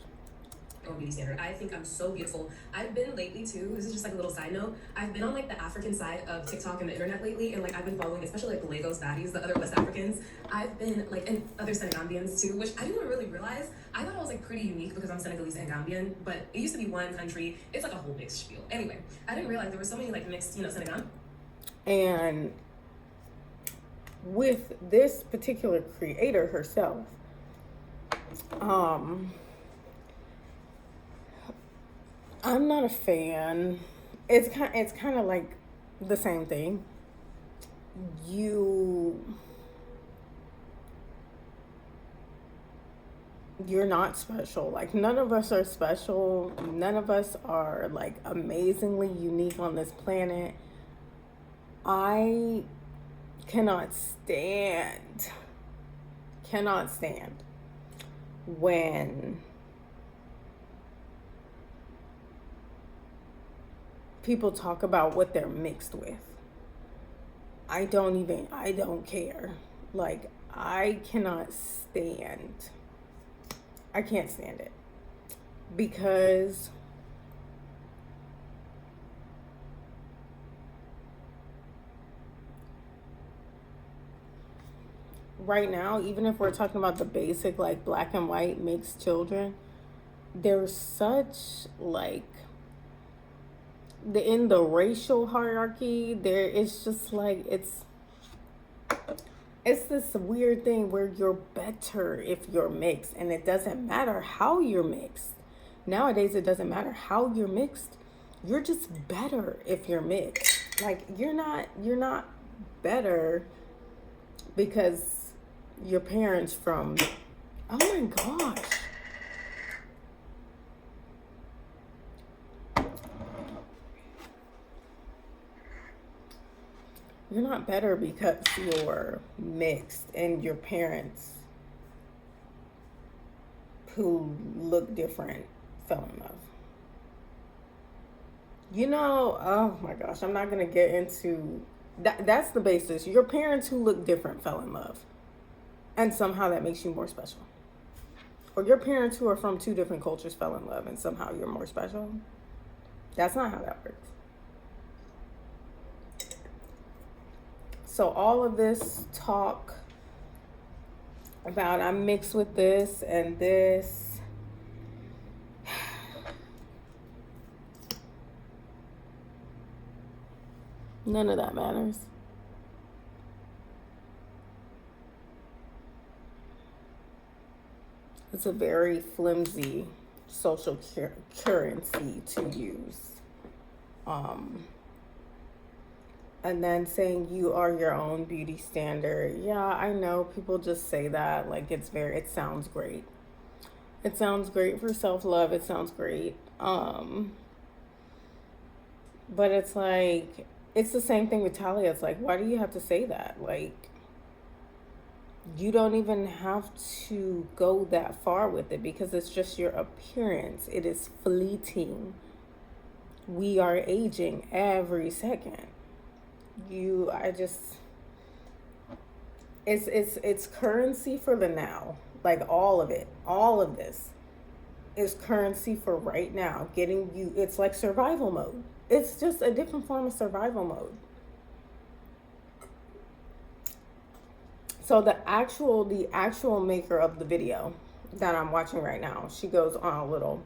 Beauty standard. I think I'm so beautiful. I've been lately too, this is just like a little side note, I've been on like the African side of TikTok and the internet lately, and like I've been following especially like the Lagos baddies, the other West Africans. I've been like, and other Senegambians too, which I didn't really realize. I thought I was like pretty unique because I'm Senegalese and Gambian, but it used to be one country. It's like a whole mixed spiel. Anyway, I didn't realize there were so many like mixed, Senegal. And with this particular creator herself, I'm not a fan. It's kind of like the same thing. You're not special. Like, none of us are special. None of us are like amazingly unique on this planet. I cannot stand when people talk about what they're mixed with. I don't care. Like, I can't stand it, because right now, even if we're talking about the basic, like, black and white mixed children, there's such, like, in the racial hierarchy, there is just like, it's this weird thing where you're better if you're mixed, and it doesn't matter how you're mixed. Nowadays, it doesn't matter how you're mixed. You're just better if you're mixed. Like, you're not better because your parents from, oh my gosh. You're not better because you're mixed and your parents who look different fell in love. You know, oh my gosh, I'm not going to get into that. That's the basis. Your parents who look different fell in love, and somehow that makes you more special. Or your parents who are from two different cultures fell in love, and somehow you're more special. That's not how that works. So all of this talk about I'm mixed with this and this, none of that matters. It's a very flimsy social currency to use. And then saying you are your own beauty standard. Yeah, I know people just say that. Like, it sounds great. It sounds great for self-love. It sounds great. But it's like, it's the same thing with Talia. It's like, why do you have to say that? Like, you don't even have to go that far with it, because it's just your appearance. It is fleeting. We are aging every second. It's currency for the now. Like, all of this is currency for right now. It's like survival mode. It's just a different form of survival mode. So the actual maker of the video that I'm watching right now, she goes on a little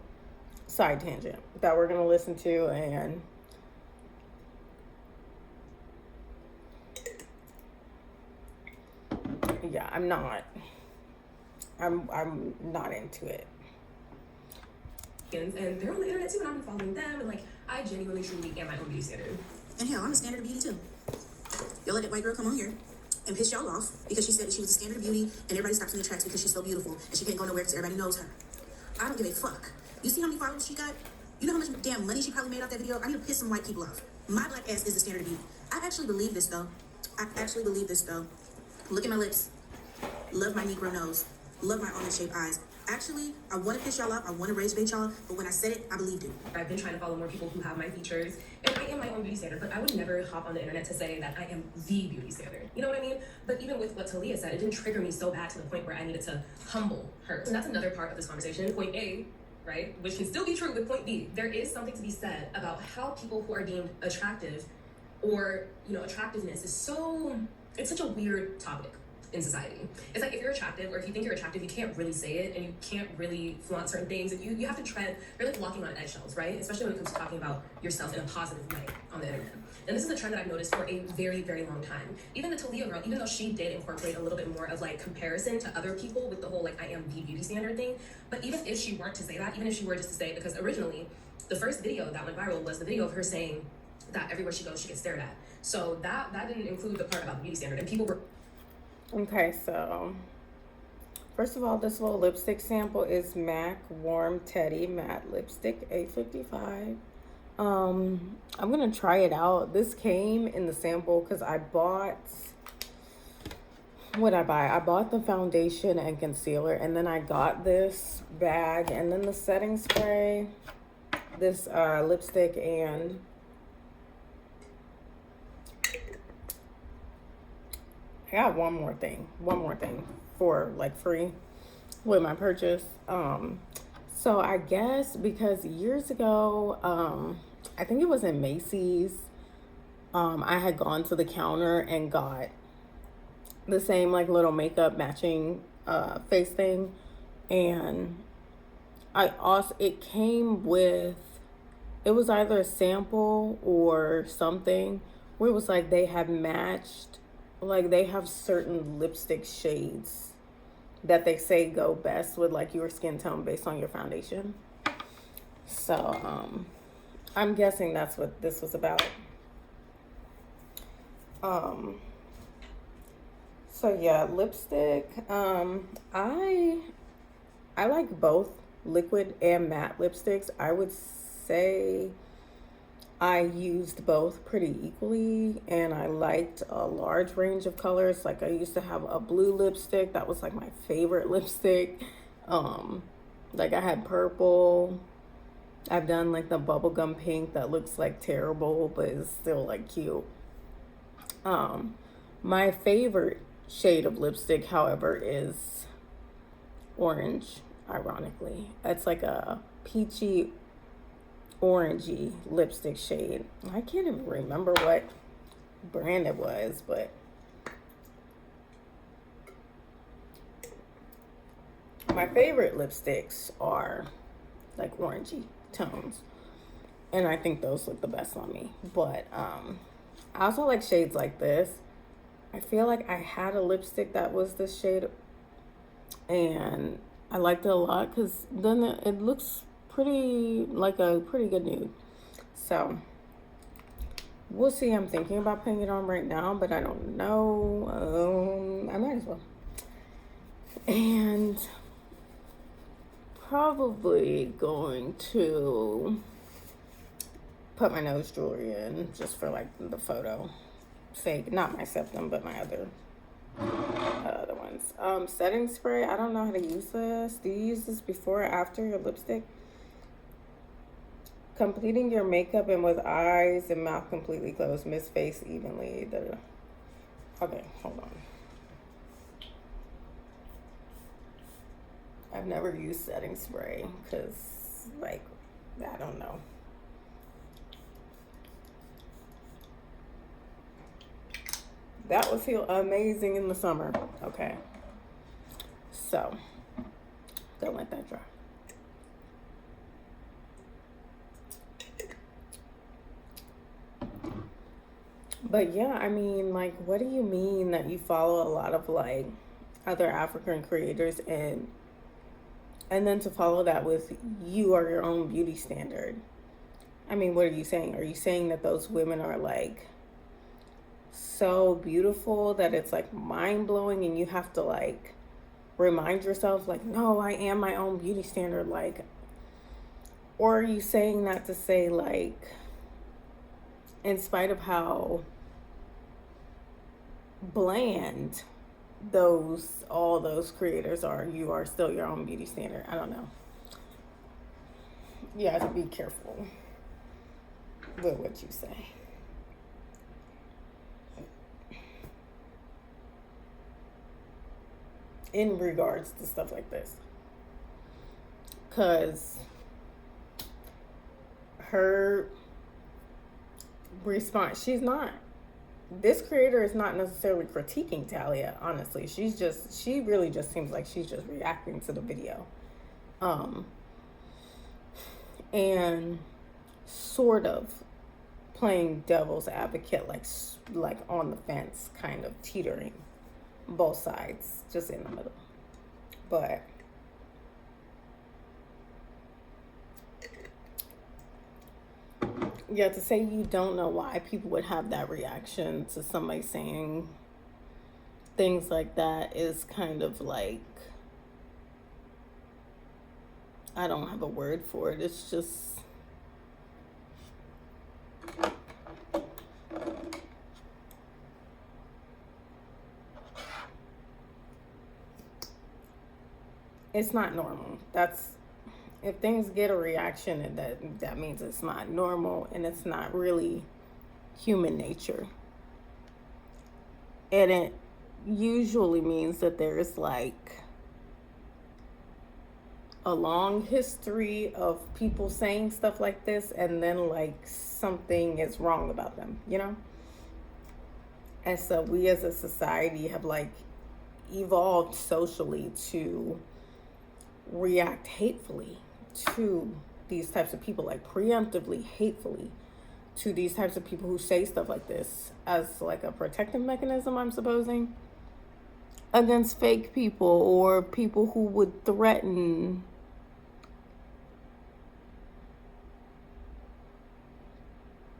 side tangent that we're going to listen to, and yeah, I'm not into it. And they're on the internet too, and I'm following them, and like, I genuinely truly am my own beauty standard. And hell, I'm a standard of beauty too. Y'all let that white girl come on here and piss y'all off because she said that she was a standard of beauty, and everybody stops in the tracks because she's so beautiful and she can't go nowhere because everybody knows her. I don't give a fuck. You see how many followers she got? You know how much damn money she probably made off that video? I need to piss some white people off. My black ass is the standard of beauty. I actually believe this though. Look at my lips. Love my Negro nose. Love my almond-shaped eyes. Actually, I want to piss y'all off. I want to rage bait y'all. But when I said it, I believed it. I've been trying to follow more people who have my features, and I am my own beauty standard, but I would never hop on the internet to say that I am the beauty standard. You know what I mean? But even with what Talia said, it didn't trigger me so bad to the point where I needed to humble her. And that's another part of this conversation. Point A, right? Which can still be true with point B. There is something to be said about how people who are deemed attractive, or, you know, attractiveness is it's such a weird topic. in society. It's like if you're attractive or if you think you're attractive, you can't really say it and you can't really flaunt certain things. You have to tread, you're like walking on eggshells, right? Especially when it comes to talking about yourself in a positive way on the internet. And this is a trend that I've noticed for a very, very long time. Even the Talia girl, even though she did incorporate a little bit more of like comparison to other people with the whole like I am the beauty standard thing, but even if she weren't to say that, even if she were just to say, because originally the first video that went viral was the video of her saying that everywhere she goes she gets stared at. So that didn't include the part about the beauty standard, and people were Okay, so first of all, this little lipstick sample is MAC Warm Teddy Matte Lipstick 855. I'm gonna try it out. This came in the sample because I bought, what I buy? I bought the foundation and concealer, and then I got this bag and then the setting spray, this lipstick, and I got one more thing for like free with my purchase. So I guess because years ago, I think it was in Macy's, I had gone to the counter and got the same like little makeup matching face thing, and it came with, it was either a sample or something where it was like they have matched, like they have certain lipstick shades that they say go best with like your skin tone based on your foundation. So I'm guessing that's what this was about. So yeah, lipstick. I like both liquid and matte lipsticks. I would say I used both pretty equally, and I liked a large range of colors. Like I used to have a blue lipstick that was like my favorite lipstick. Like I had purple. I've done like the bubblegum pink that looks like terrible but is still like cute. My favorite shade of lipstick, however, is orange, ironically. It's like a peachy orangey lipstick shade. I can't even remember what brand it was, but my favorite lipsticks are like orangey tones, and I think those look the best on me. But I also like shades like this. I feel like I had a lipstick that was this shade, and I liked it a lot because then it looks pretty, like a pretty good nude. So we'll see. I'm thinking about putting it on right now, but I don't know. I might as well. And probably going to put my nose jewelry in just for like the photo sake. Not my septum, but my other ones. Setting spray. I don't know how to use this. Do you use this before or after your lipstick? Completing your makeup and with eyes and mouth completely closed. Miss face evenly. Okay, hold on. I've never used setting spray because, like, I don't know. That would feel amazing in the summer. Okay. So, don't let that dry. But yeah, I mean, like, what do you mean that you follow a lot of like other African creators and then to follow that with you are your own beauty standard? I mean, what are you saying? Are you saying that those women are like so beautiful that it's like mind-blowing and you have to like remind yourself like, no, I am my own beauty standard? Like, or are you saying that to say like, in spite of how bland all those creators are, you are still your own beauty standard? I don't know. You have to be careful with what you say. In regards to stuff like this. Because her response, she's not this creator is not necessarily critiquing Talia, honestly. She really just seems like she's just reacting to the video. And sort of playing devil's advocate, like on the fence, kind of teetering both sides, just in the middle. But yeah, to say you don't know why people would have that reaction to somebody saying things like that is kind of like, I don't have a word for it. It's just, it's not normal. If things get a reaction, that means it's not normal, and it's not really human nature. And it usually means that there's like a long history of people saying stuff like this, and then like something is wrong about them, you know? And so we as a society have like evolved socially to react hatefully to these types of people, like preemptively hatefully to these types of people who say stuff like this as like a protective mechanism, I'm supposing, against fake people or people who would threaten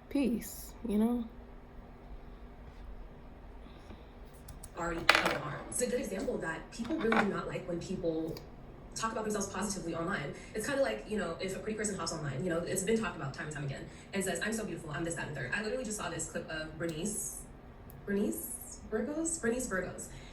peace, you know? Already up in arms. It's a good example that people really do not like when people talk about themselves positively online. It's kind of like, you know, if a pretty person hops online, you know, it's been talked about time and time again, and says, I'm so beautiful, I'm this, that, and third. I literally just saw this clip of Bernice Burgos.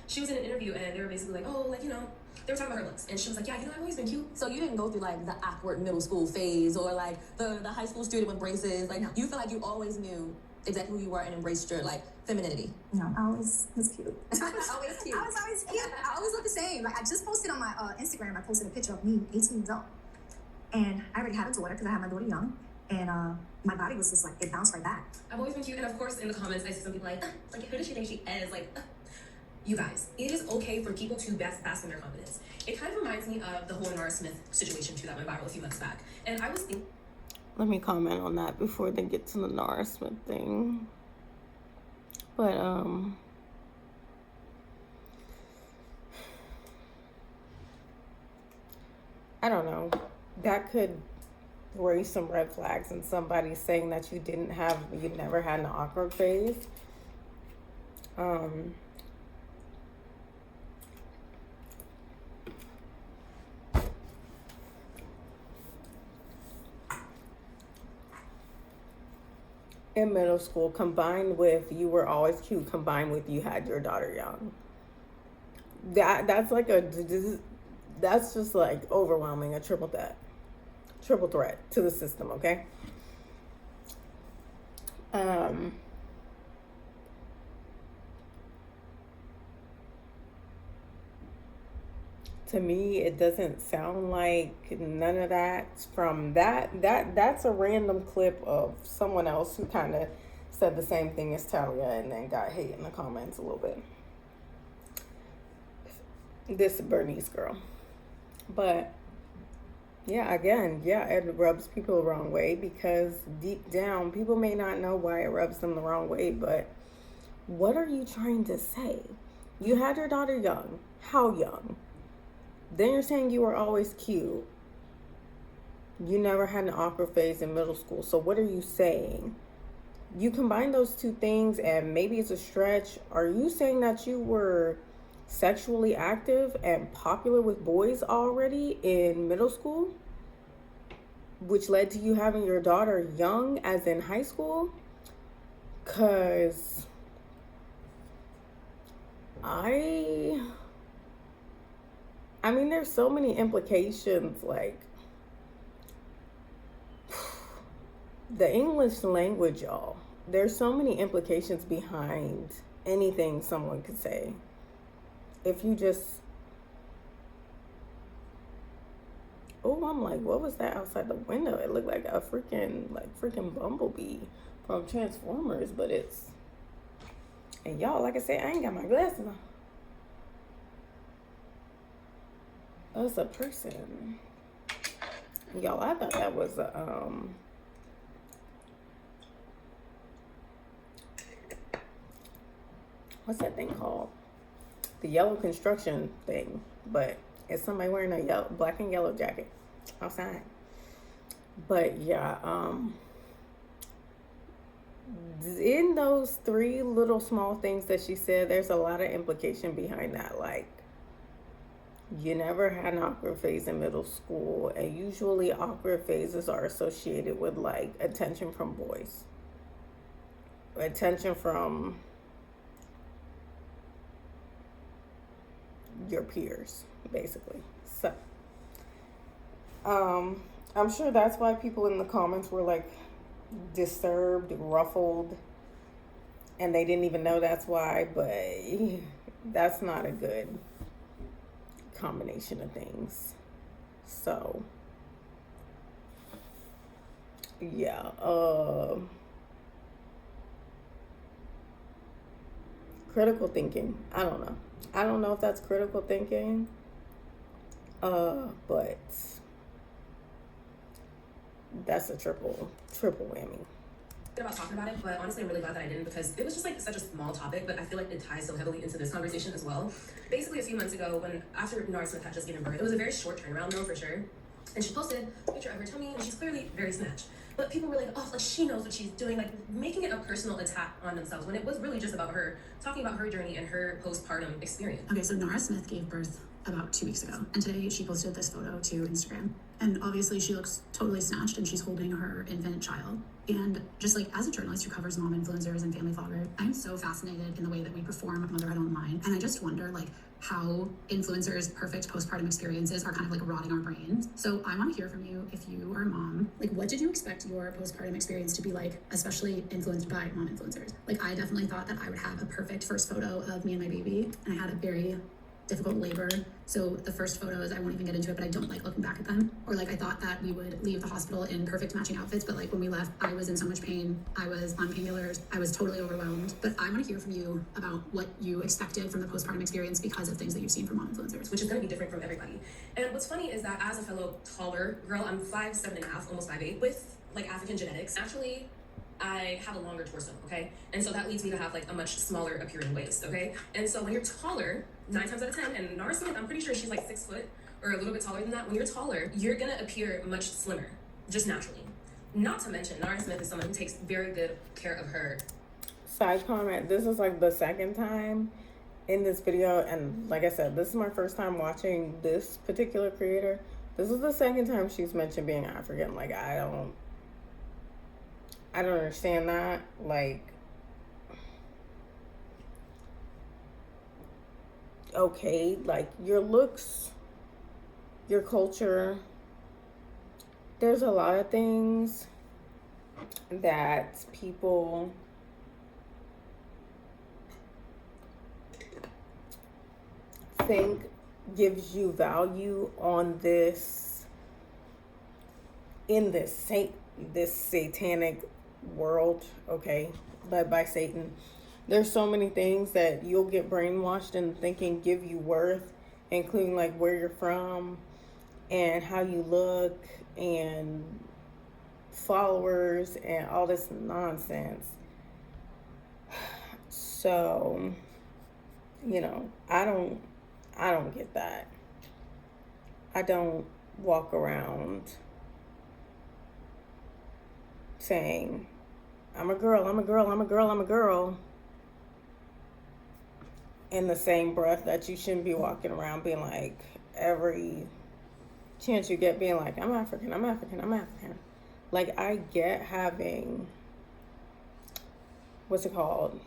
She was in an interview, and they were basically like, oh, like, you know, they were talking about her looks, and she was like, yeah, you know, I've always been cute. So you didn't go through like the awkward middle school phase or like the high school student with braces. Like you feel like you always knew exactly who you were and embraced your like femininity. No, I always was cute. I was always cute. I was always cute. I always looked the same. Like I just posted on my Instagram. I posted a picture of me, 18 years old, and I already had a daughter because I had my daughter young, and my body was just like it bounced right back. I've always been cute, and of course, in the comments, I see some people like who does she think she is? Like, you guys, it is okay for people to bask in their confidence. It kind of reminds me of the whole Nora Smith situation too that went viral a few months back, and I was thinking. Let me comment on that before they get to the Nora Smith thing. But I don't know. That could raise some red flags in somebody saying that you never had an awkward phase. In middle school, combined with you were always cute, combined with you had your daughter young. That's just like overwhelming, a triple threat to the system, okay? To me, it doesn't sound like none of that's from that's a random clip of someone else who kind of said the same thing as Talia and then got hate in the comments a little bit. This Bernice girl. But yeah, again, it rubs people the wrong way because deep down, people may not know why it rubs them the wrong way, but what are you trying to say? You had your daughter young. How young? Then you're saying you were always cute. You never had an awkward phase in middle school. So what are you saying? You combine those two things and maybe it's a stretch. Are you saying that you were sexually active and popular with boys already in middle school? Which led to you having your daughter young as in high school? Because I mean, there's so many implications, like the English language, y'all. There's so many implications behind anything someone could say. If you just, I'm like, what was that outside the window? It looked like a freaking bumblebee from Transformers, but it's And y'all, like I said, I ain't got my glasses on. That's a person. Y'all, I thought that was a, what's that thing called? The yellow construction thing. But it's somebody wearing a yellow, black and yellow jacket outside. But yeah, in those 3 little small things that she said, there's a lot of implication behind that. Like, you never had an awkward phase in middle school, and usually awkward phases are associated with like attention from boys, attention from your peers, basically. So I'm sure that's why people in the comments were like disturbed, ruffled, and they didn't even know that's why. But that's not a good combination of things. So yeah, critical thinking, I don't know if that's critical thinking, but that's a triple whammy. About talking about it, but honestly I'm really glad that I didn't, because it was just like such a small topic, but I feel like it ties so heavily into this conversation as well. Basically a few months ago, after Nora Smith had just given birth, it was a very short turnaround though, for sure, and she posted a picture of her tummy, and she's clearly very snatched, but people were like, oh, like she knows what she's doing, like making it a personal attack on themselves, when it was really just about her, talking about her journey and her postpartum experience. Okay, so Nora Smith gave birth about 2 weeks ago, and today she posted this photo to Instagram, and obviously she looks totally snatched, and she's holding her infant child. And just like as a journalist who covers mom influencers and family vloggers, I'm so fascinated in the way that we perform motherhood online, and I just wonder like how influencers' perfect postpartum experiences are kind of like rotting our brains. So I want to hear from you, if you are a mom, like what did you expect your postpartum experience to be like, especially influenced by mom influencers? Like I definitely thought that I would have a perfect first photo of me and my baby, and I had a very difficult labor. So the first photos, I won't even get into it, but I don't like looking back at them. Or like I thought that we would leave the hospital in perfect matching outfits, but like when we left, I was in so much pain. I was on painkillers. I was totally overwhelmed. But I want to hear from you about what you expected from the postpartum experience because of things that you've seen from mom influencers. Which is going to be different from everybody. And what's funny is that as a fellow taller girl, I'm 5'7.5", almost 5'8", with like African genetics, actually I have a longer torso, okay? And so that leads me to have like a much smaller appearing waist, okay? And so when you're taller, 9 times out of 10, and Nora Smith, I'm pretty sure she's like 6 foot or a little bit taller than that. When you're taller, you're gonna appear much slimmer, just naturally. Not to mention, Nora Smith is someone who takes very good care of her. Side comment, this is like the second time in this video, and like I said, this is my first time watching this particular creator. This is the second time she's mentioned being African. Like I don't understand that. Like, okay, like your looks, your culture, there's a lot of things that people think gives you value on this, in this satanic world, okay, led by Satan. There's so many things that you'll get brainwashed into thinking give you worth, including like where you're from and how you look and followers and all this nonsense. So, you know, I don't get that. I don't walk around saying, I'm a girl, I'm a girl, I'm a girl, I'm a girl, in the same breath that you shouldn't be walking around being like, every chance you get being like, I'm African, I'm African, I'm African. Like, I get having, what's it called?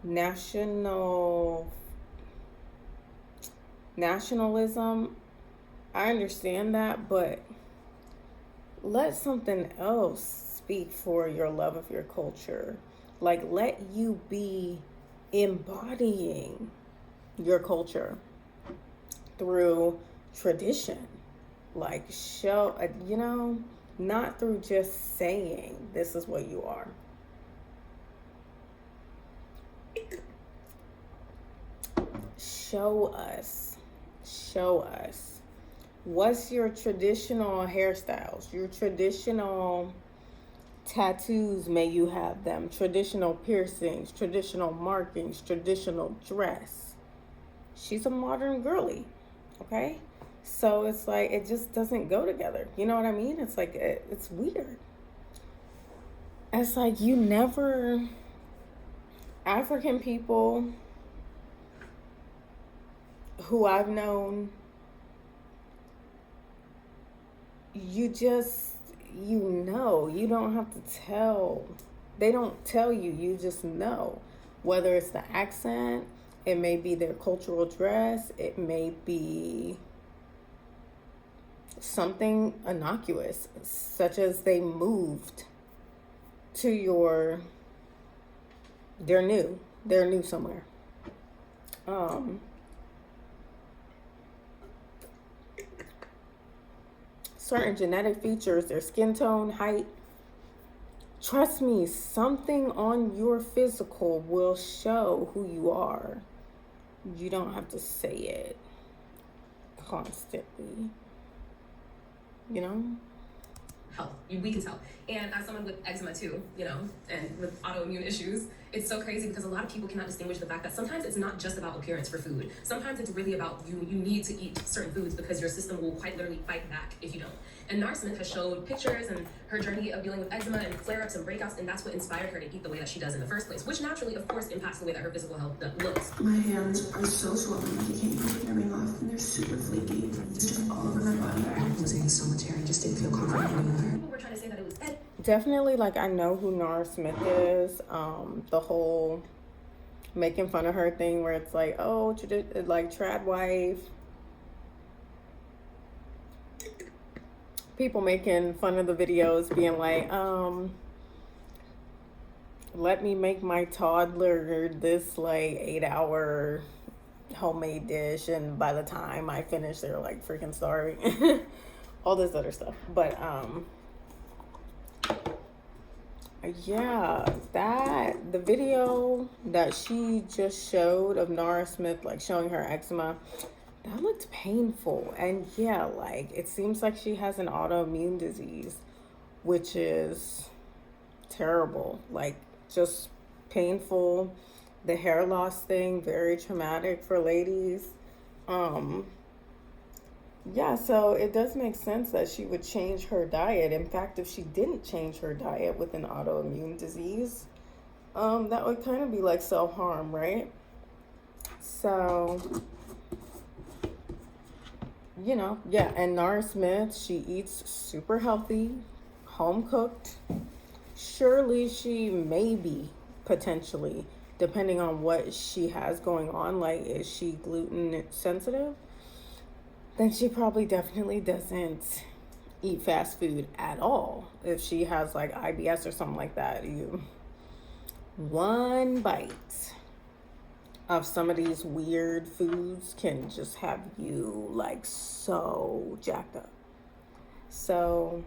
Nationalism. I understand that, but let something else speak for your love of your culture. Like, let you be embodying your culture through tradition. Like, show, you know, not through just saying this is what you are. show us. What's your traditional hairstyles? Your traditional tattoos, may you have them. Traditional piercings, traditional markings, traditional dress. She's a modern girly, okay? So it's like, it just doesn't go together. You know what I mean? It's like, it's weird. It's like you never, African people who I've known, you know, you don't have to tell. They don't tell you, you just know. Whether it's the accent, it may be their cultural dress, it may be something innocuous, such as they moved to they're new somewhere. Certain genetic features, their skin tone, height. Trust me, something on your physical will show who you are. You don't have to say it constantly, you know? Health. We can tell. And as someone with eczema too, you know, and with autoimmune issues, it's so crazy because a lot of people cannot distinguish the fact that sometimes it's not just about appearance for food. Sometimes it's really about you need to eat certain foods because your system will quite literally fight back if you don't. And Nara Smith has showed pictures and her journey of dealing with eczema and flare-ups and breakouts, and that's what inspired her to eat the way that she does in the first place, which naturally, of course, impacts the way that her physical health looks. My hands are so swollen, like you can't even take them off, and they're super flaky. It's just all over my body. I was getting so much hair, I just didn't feel confident anymore. People were trying to say that it was dead. Definitely, like, I know who Nara Smith is. The whole making fun of her thing where it's like, oh, like, trad wife. People making fun of the videos, being like, let me make my toddler this, like, 8-hour homemade dish, and by the time I finish, they're, like, freaking starving. All this other stuff. But, yeah, the video that she just showed of Nara Smith, like, showing her eczema, that looked painful. And yeah, like, it seems like she has an autoimmune disease, which is terrible. Like, just painful. The hair loss thing, very traumatic for ladies. Yeah, so it does make sense that she would change her diet. In fact, if she didn't change her diet with an autoimmune disease, that would kind of be like self-harm, right? So, you know, yeah, and Nara Smith, she eats super healthy, home cooked. Surely she maybe, potentially, depending on what she has going on, like, is she gluten sensitive? Then she probably definitely doesn't eat fast food at all. If she has, like, IBS or something like that, one bite of some of these weird foods can just have you, like, so jacked up. So,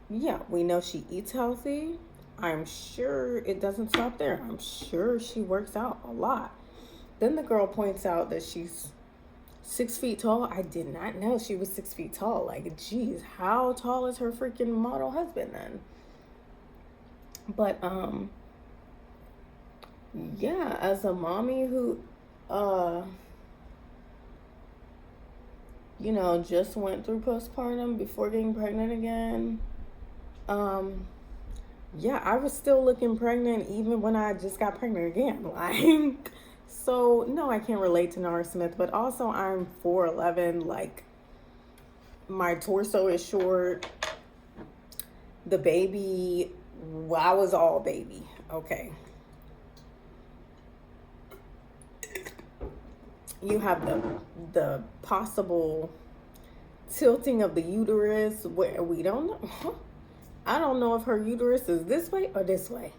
yeah, we know she eats healthy. I'm sure it doesn't stop there. I'm sure she works out a lot. Then the girl points out that she's 6 feet tall. I did not know she was 6 feet tall. Like, geez, how tall is her freaking model husband then? But, yeah, as a mommy who, you know, just went through postpartum before getting pregnant again, yeah, I was still looking pregnant even when I just got pregnant again. Like, so, no, I can't relate to Nara Smith, but also I'm 4'11", like, my torso is short. The baby, well, I was all baby, okay. You have the possible tilting of the uterus where we don't know. I don't know if her uterus is this way or this way.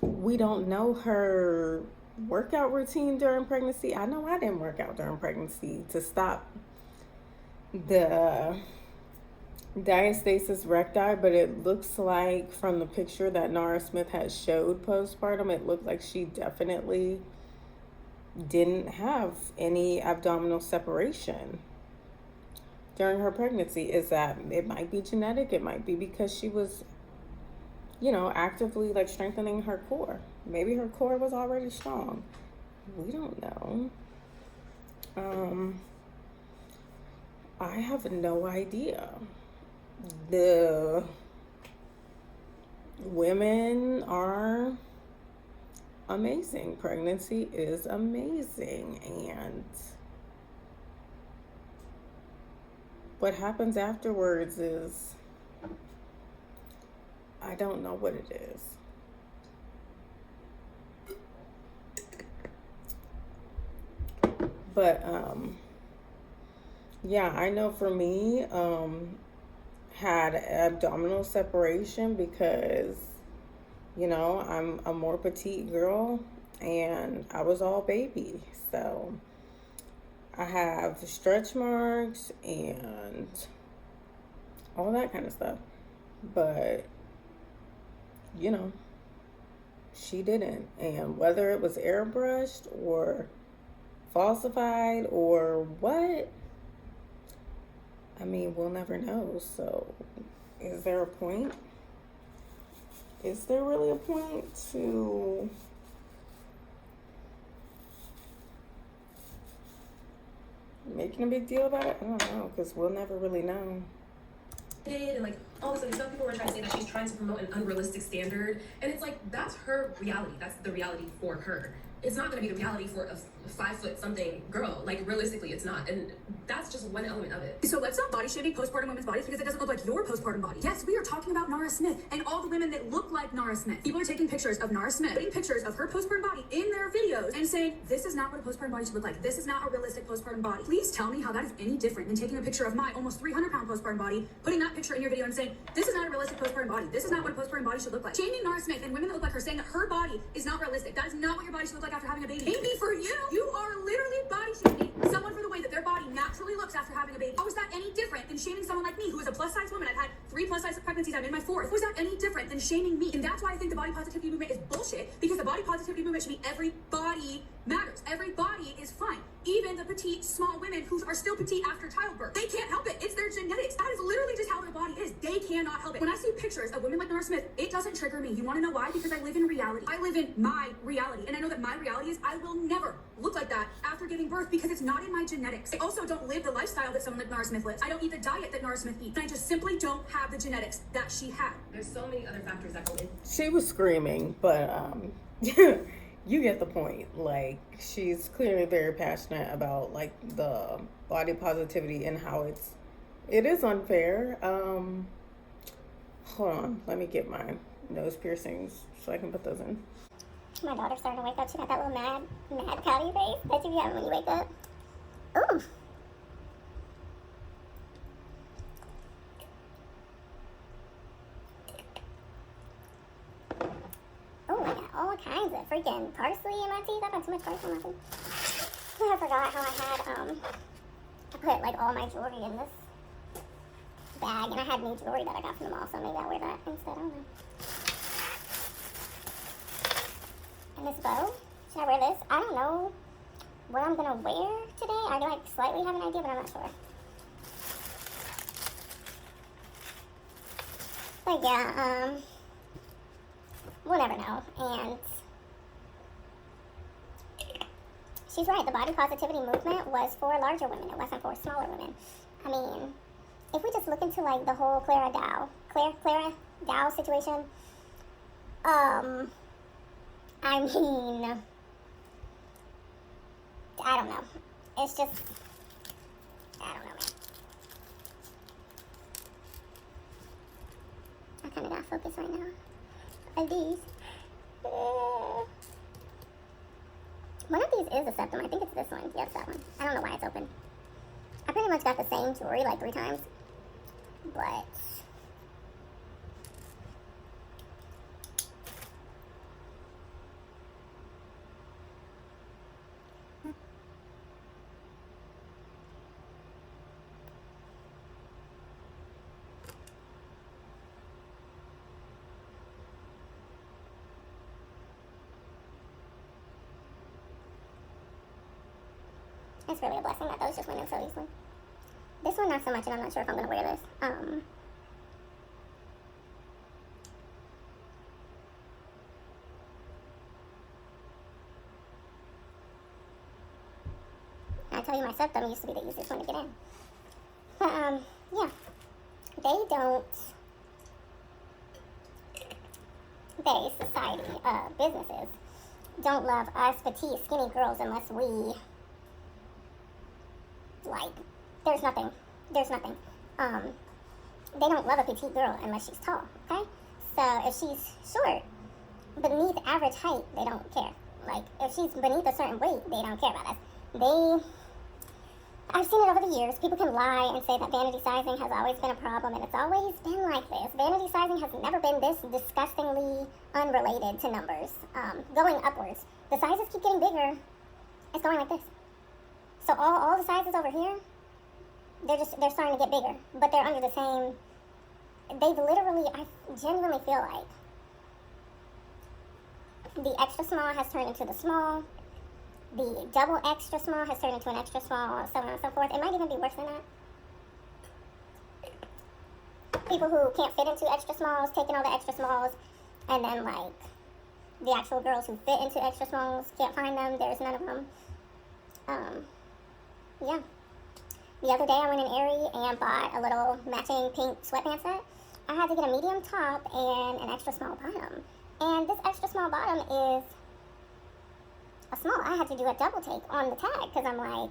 We don't know her workout routine during pregnancy. I know I didn't work out during pregnancy to stop the diastasis recti, but it looks like from the picture that Nara Smith had showed postpartum, it looked like she definitely didn't have any abdominal separation during her pregnancy. Is that it might be genetic, it might be because she was, you know, actively like strengthening her core. Maybe her core was already strong. We don't know. I have no idea. The women are amazing. Pregnancy is amazing. And what happens afterwards is, I don't know what it is. But yeah, I know for me, had abdominal separation because, you know, I'm a more petite girl and I was all baby. So I have stretch marks and all that kind of stuff. But, you know, she didn't. And whether it was airbrushed or falsified or what, I mean, we'll never know. So is there a point? Is there really a point to making a big deal about it? I don't know, because we'll never really know. And like all of a sudden some people were trying to say that she's trying to promote an unrealistic standard, and it's like that's her reality. That's the reality for her. It's not going to be the reality for a 5 foot something girl. Like realistically, it's not, and that's just one element of it. So let's not body shaming postpartum women's bodies because it doesn't look like your postpartum body. Yes, we are talking about Nara Smith and all the women that look like Nara Smith. People are taking pictures of Nara Smith, putting pictures of her postpartum body in their videos and saying, this is not what a postpartum body should look like. This is not a realistic postpartum body. Please tell me how that is any different than taking a picture of my almost 300-pound postpartum body, putting that picture in your video and saying, this is not a realistic postpartum body. This is not what a postpartum body should look like. Shaming Nara Smith and women that look like her, saying that her body is not realistic. That is not what your body should look like after having a baby. Maybe for you, you are literally body shaming someone for the way that their body naturally looks after having a baby. How is that any different than shaming someone like me, who is a plus size woman? I've had 3 plus size pregnancies. I'm in my 4th. Was that any different than shaming me? And that's why I think the body positivity movement is bullshit, because the body positivity movement should be every body matters. Every body is fine. Even the petite, small women who are still petite after childbirth. They can't help it. It's their genetics. That is literally just how their body is. They cannot help it. When I see pictures of women like Nora Smith, it doesn't trigger me. You want to know why? Because I live in reality. I live in my reality. And I know that my reality is I will never look like that after giving birth because it's not in my genetics. I also don't live the lifestyle that someone like Nora Smith lives. I don't eat the diet that Nora Smith eats. And I just simply don't have the genetics that she had. There's so many other factors that go in. She was screaming, but you get the point. Like, she's clearly very passionate about like the body positivity and how it is unfair. Hold on, let me get my nose piercings so I can put those in. My daughter's starting to wake up. She got that little mad pouty face that you have when you wake up. Ooh. Oh, I got all kinds of freaking parsley in my teeth. I've got too much parsley in my teeth. I forgot how I put like all my jewelry in this bag, and I had new jewelry that I got from the mall, so maybe I'll wear that instead. I don't know. And this bow, should I wear this? I don't know what I'm gonna wear today. I like slightly have an idea, but I'm not sure. But yeah, we'll never know. And she's right, the body positivity movement was for larger women. It wasn't for smaller women. I mean, if we just look into like the whole Clara Dow situation, I mean, I don't know. It's just, I don't know, man. I kind of got focus right now. Are these? One of these is a septum. I think it's this one. Yeah, it's that one. I don't know why it's open. I pretty much got the same jewelry like 3 times. But It's really a blessing that those just went in so easily. This one, not so much, and I'm not sure if I'm going to wear this. I tell you, my septum used to be the easiest one to get in. But, yeah. Society, businesses, don't love us petite, skinny girls unless we, like, there's nothing. They don't love a petite girl unless she's tall, okay? So if she's short, beneath average height, they don't care. Like, if she's beneath a certain weight, they don't care about us. I've seen it over the years. People can lie and say that vanity sizing has always been a problem, and it's always been like this. Vanity sizing has never been this disgustingly unrelated to numbers. Going upwards. The sizes keep getting bigger. It's going like this. So all the sizes over here, they're starting to get bigger, but they're under the same. I genuinely feel like the extra small has turned into the small. The double extra small has turned into an extra small, so on and so forth. It might even be worse than that. People who can't fit into extra smalls, taking all the extra smalls, and then, like, the actual girls who fit into extra smalls can't find them. There's none of them. Yeah. The other day I went in Aerie and bought a little matching pink sweatpants set. I had to get a medium top and an extra small bottom. And this extra small bottom is a small. I had to do a double take on the tag because I'm like,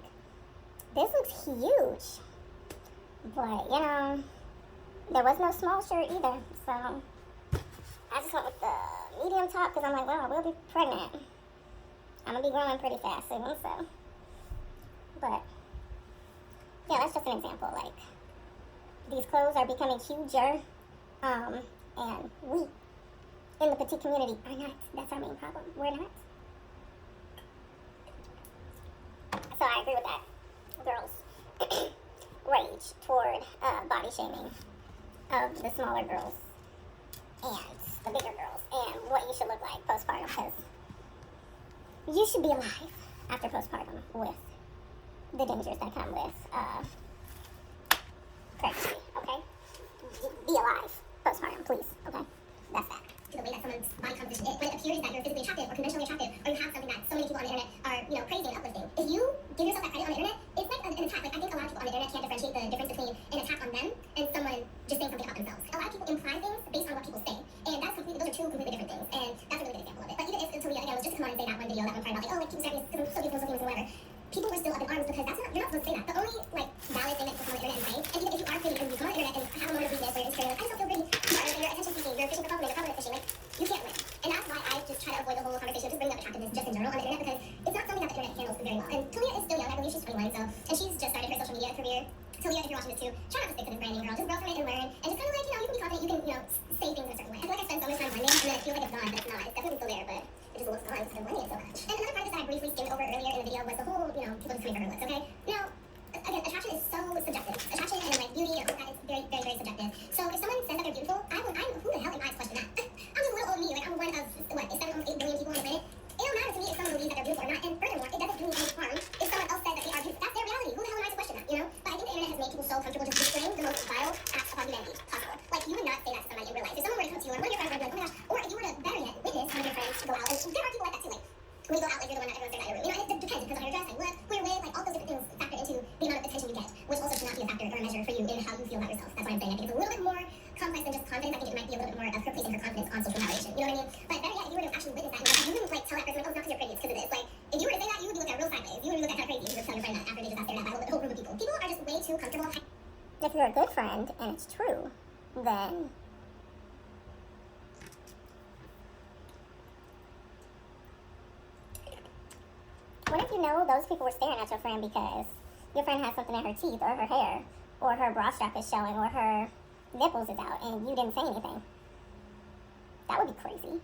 this looks huge. But, you know, there was no small shirt either. So I just went with the medium top because I'm like, well, I will be pregnant. I'm going to be growing pretty fast soon, so. But, yeah, that's just an example. Like, these clothes are becoming huger. And we, in the petite community, are not. That's our main problem. We're not. So I agree with that. Girls' rage toward body shaming of the smaller girls and the bigger girls and what you should look like postpartum, because you should be alive after postpartum with the dangers that come with pregnancy, okay? Be alive postpartum, please, okay? That's that. To the way that someone's body composition is, when it appears that you're physically attractive or conventionally attractive, or you have something that so many people on the internet are, you know, praising and uplifting. If you give yourself that credit on the internet, it's like an attack. Like, I think a lot of people on the internet can't differentiate the difference between an attack on them and someone just saying something about themselves. A lot of people imply things based on what people say, and those are two completely different things, and that's a really good example of it. But even if Talia, again, was just to come on and say that one video that one part about, like, oh, like, people saying this, so beautiful, and whatever, people were still up in arms because that's not, you're not supposed to say that. The only, like, valid thing that people come on the internet and say, and even if you are pretty and you come on the internet and have a moment of weakness or you're insecure, like, I just don't feel pretty, you're attention seeking, you're fishing for compliment, you're compliment fishing, like, you can't win. And that's why I just try to avoid the whole conversation of just bringing up attractiveness just in general on the internet, because it's not something that the internet handles very well. And Talia is still young. I believe she's 21, so, and she's just started her social media career. Talia, if you're watching this too, try not to stick to this branding, girl. Just grow from it and learn, and just kind of, like, you know, you can be confident, you can, you know, say things in a certain way. I feel like I spend so much time blending, and then it feels like it's gone, but it's not. It's definitely still there, but it just looks gone because I'm blending it so much. And another part of this that I briefly skimmed over earlier in the video was the whole, you know, people just coming for her looks, okay? Now, again, attraction is so subjective. Attraction and, like, beauty and all that is very, very, very subjective. So if someone says that they're beautiful, I'm who the hell am I to question that? I'm just little old me. Like, I'm one of, what, 7 almost 8 billion people on the planet? It don't matter to me if someone believes that they're beautiful or not. And furthermore, it doesn't do me any harm if someone else says that they are beautiful. That's their reality. Who the hell am I to question that, you know? But I think the internet has made people so comfortable just displaying the most vile acts upon humanity possible. Like, you would not say that to somebody in real life. If someone were to come to you, or one of your friends would be like, oh my gosh, or if you were to, better yet, witness one of your friends go out, and there are people like that too, like, when you go out, like, you're the one that everyone's staring at your room. You know, it depends. It depends on how you're dressed, like, who you're with, like, all those different things factor into the amount of attention you get, which also should not be a factor or a measure for you in how you feel about yourself. That's what I'm saying. I think it's a little bit more complex than just confidence. I think it might be a little bit more of her placing her confidence on social validation. You know what I mean? But better yet, if you were to actually witness that, you wouldn't, like, tell that person, oh, it's not because you're pretty, it's because it is. Like, if you were to say that, you would be looked at real sideways. You would be looked at kind of crazy if you were to tell your friend that after they just got stared at by a whole group of people. People are just way too comfortable. If you're a good friend and it's true, then what if you know those people were staring at your friend because your friend has something in her teeth or her hair or her bra strap is showing or her nipples is out and you didn't say anything? That would be crazy.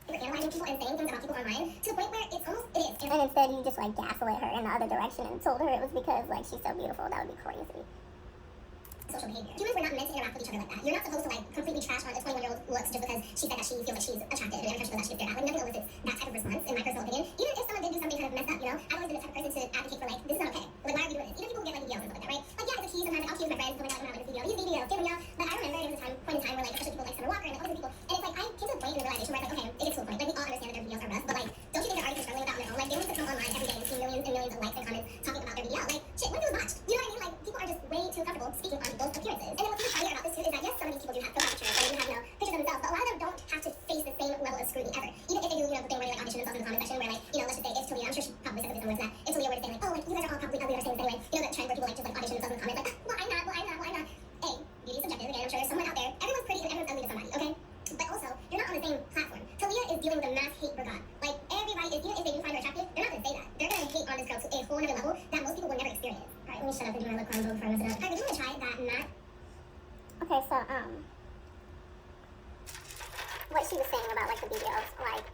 You're analyzing people and saying things about people online to the point where it's almost, it is. And instead you just, like, gaslit her in the other direction and told her it was because, like, she's so beautiful. That would be crazy. social behavior. Humans were not meant to interact with each other like that. You're not supposed to like completely trash on a 21-year-old looks just because she said that she feels that she's attractive and every time she feels that she's stared at. Like nothing elicits that type of response, in my personal opinion. Even if someone did do something kind of messed up, you know, I've always been the type of person to advocate for like, this is not okay. Like, why are we doing this? Even people who get like BBLs and stuff like that, right? Like, yeah, it's a tease sometimes. Like, I'll tease my friends, but like, I'm not like this BBL. Use BBLs, give them y'all. But I remember there was a point in time where like, especially people like Summer Walker and like other people, and it's like I came to a point in the realization where it's like, okay, it gets to a point. Like we all understand that their BBLs are rough, but like, don't you think they're already struggling with that on their own? Like they want to come online every day and see millions and millions of likes and comments talking about their BBL. Like shit, when do those watch? You know what I mean? Like people are just way too comfortable speaking on those appearances. And then what's even funnier about this too is that yes, some of these people do have profile pictures and do have, you know, pictures of themselves, but a lot of them don't have to face the same level of scrutiny ever. Even if they do, you know, the thing where they like audition themselves in the comment section where like, you know, let's just say if Talia, I'm sure she probably said something similar to that. If Talia were to say like, oh, like you guys are all probably ugly or saying this anyway, you know, that trend where people like just like audition themselves in the comments like, well, I'm not, well, I'm not, well, I'm not. Hey, beauty is subjective again. I'm sure there's someone out there. Everyone's pretty and everyone's ugly to somebody, okay? But also, you're not on the same platform. Talia is dealing with a mass hate brigade. Like everybody is, even if they do find her attractive, they're not gonna say that. They're gonna hate on this girl to a whole other level that most people will never experience. Alright, let me shut up and do my lip combo before I mess it up. Alright, would you wanna try that matte? Okay, so what she was saying about like the BBLs, like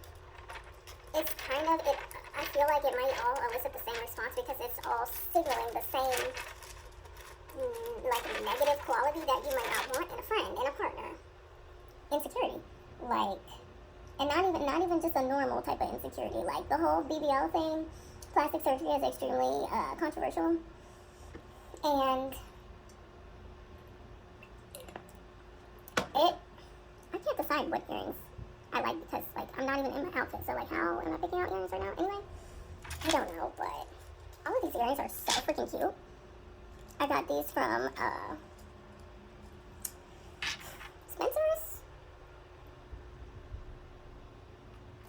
it's kind of it. I feel like it might all elicit the same response because it's all signaling the same like negative quality that you might not want in a friend, in a partner. Insecurity, like, and not even just a normal type of insecurity. Like the whole BBL thing, plastic surgery is extremely controversial, and I can't decide what earrings I like because, like, I'm not even in my outfit. So, like, how am I picking out earrings right now? Anyway, I don't know, but all of these earrings are so freaking cute. I got these from, Spencer's?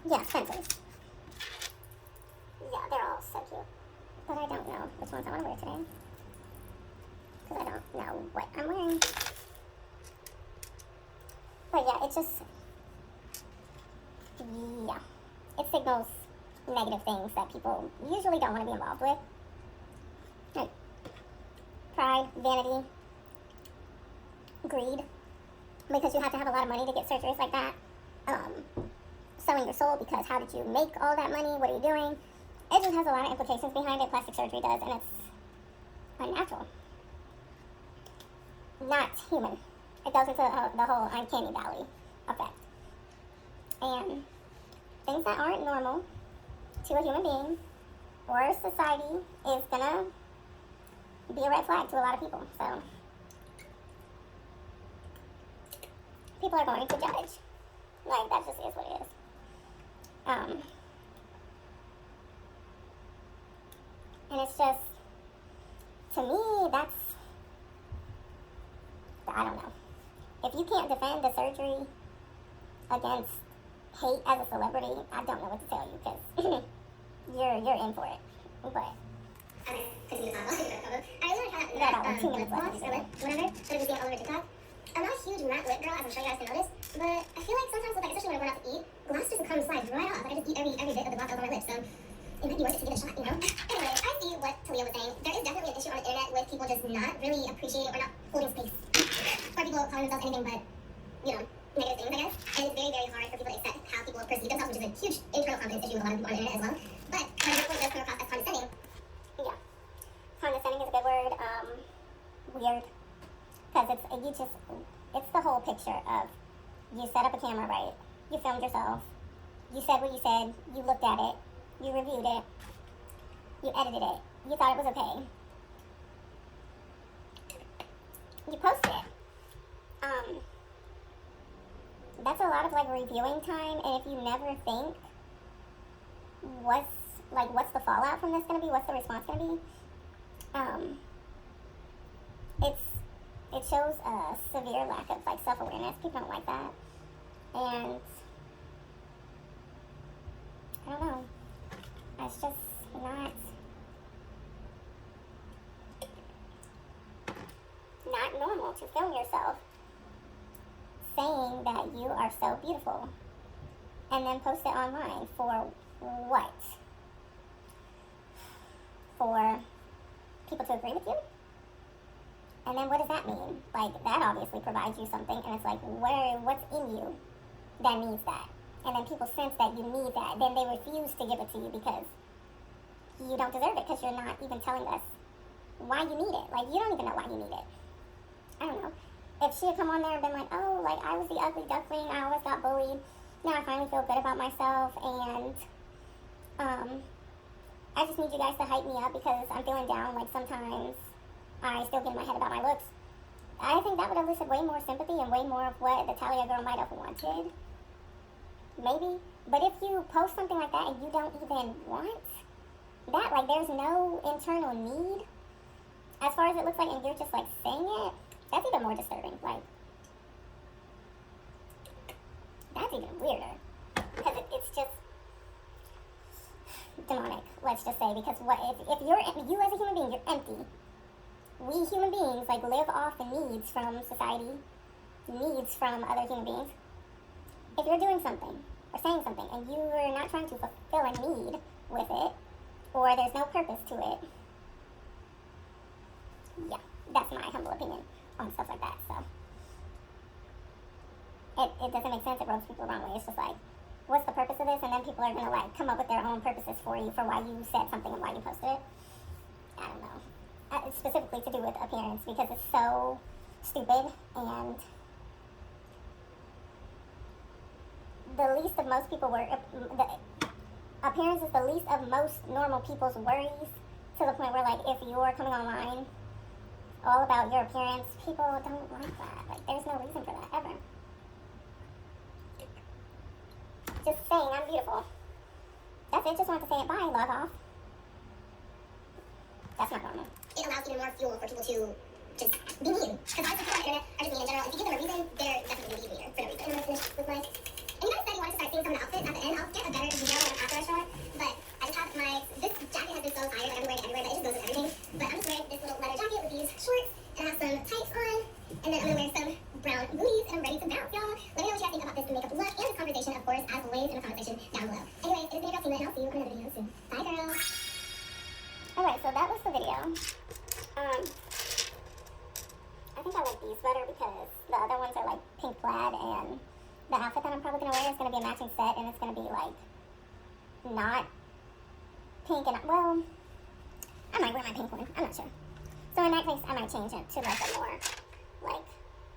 Yeah, Spencer's. Yeah, they're all so cute. But I don't know which ones I want to wear today. Because I don't know what I'm wearing. But yeah, it just, yeah, it signals negative things that people usually don't want to be involved with. Like pride, vanity, greed, because you have to have a lot of money to get surgeries like that. Selling your soul because how did you make all that money? What are you doing? It just has a lot of implications behind it, plastic surgery does, and it's unnatural. Not human. It goes into the whole uncanny valley effect. And things that aren't normal to a human being or society is gonna be a red flag to a lot of people. So people are going to judge. Like, that just is what it is. And it's just, to me, that's, I don't know. If you can't defend the surgery against hate as a celebrity, I don't know what to tell you, because you're in for it. But Continue to talk about it. I learned how to that 2 minutes left. Whatever. That I've been seeing all over TikTok. I'm not a huge matte lip girl, as I'm sure you guys can notice, but I feel like sometimes, with, like, especially when I go out to eat, glass just comes slides right off. Like I just eat every bit of the glass over my lips. So it might be worth it to give it a shot, you know. Anyway, I see what Talia was saying. There is definitely an issue on the internet with people just not really appreciating or not holding space for people calling themselves anything but, you know, negative things, I guess. And it's very, very hard for people to accept how people perceive themselves, which is a huge internal confidence issue with a lot of people on the internet as well. But when your point does come across as condescending, yeah, condescending is a good word. Weird, because it's the whole picture of you set up a camera, right? You filmed yourself. You said what you said. You looked at it. You reviewed it. You edited it. You thought it was okay. You posted it. That's a lot of, like, reviewing time, and if you never think what's the fallout from this going to be, what's the response going to be, it shows a severe lack of, like, self-awareness. People don't like that, and I don't know, it's just not normal to film yourself saying that you are so beautiful and then post it online for what? For people to agree with you? And then what does that mean? Like, that obviously provides you something, and it's like, what's in you that needs that? And then people sense that you need that, then they refuse to give it to you because you don't deserve it, because you're not even telling us why you need it. Like, you don't even know why you need it. I don't know. If she had come on there and been like, oh, like, I was the ugly duckling, I always got bullied, now I finally feel good about myself, and, I just need you guys to hype me up because I'm feeling down, like, sometimes I still get in my head about my looks. I think that would elicit way more sympathy and way more of what the Talia girl might have wanted. Maybe. But if you post something like that and you don't even want that, like, there's no internal need, as far as it looks like, and you're just, like, saying it, that's even more disturbing. Like, that's even weirder. Because it's just demonic, let's just say. Because what if you as a human being, you're empty. We human beings, like, live off the needs from society, needs from other human beings. If you're doing something or saying something and you're not trying to fulfill a need with it, or there's no purpose to it, yeah, that's my humble opinion on stuff like that. So it doesn't make sense. It rubs people the wrong way. It's just like, what's the purpose of this? And then people are gonna, like, come up with their own purposes for you for why you said something and why you posted it. I don't know. Specifically to do with appearance, because it's so stupid, and the least of most people appearance is the least of most normal people's worries, to the point where, like, if you're coming online all about your appearance, people don't like that. Like, there's no reason for that, ever. Just saying I'm beautiful. That's it, just wanted to say it. Bye, log off. That's not normal. It allows even more fuel for people to just be mean. Because I think people on the internet are just mean in general. If you give them a reason, they're definitely going to be meaner for no reason. I'm going to finish with my... And you guys said you wanted to start seeing some of the outfits at the end. I'll get a better detail when I'm after I show it. But I just have my... This jacket has been so tired. Like, I'm wearing it everywhere, but it just goes with everything. But I'm just wearing this little leather jacket with these shorts. And I have some tights on. And then I'm going to wear some brown booties. And I'm ready to bounce, y'all. Let me know what you guys think about this makeup look and this conversation, of course, as always, in the conversation down below. Anyways, it has been a girl, Tina, and I'll see you in another video soon. Bye, girls. Alright, so that was the video. I think I like these better because the other ones are, like, pink plaid, and the outfit that I'm probably going to wear is going to be a matching set, and it's going to be, like, not pink, and, well, I might wear my pink one. I'm not sure. So in that case, I might change it to, like, a more, like,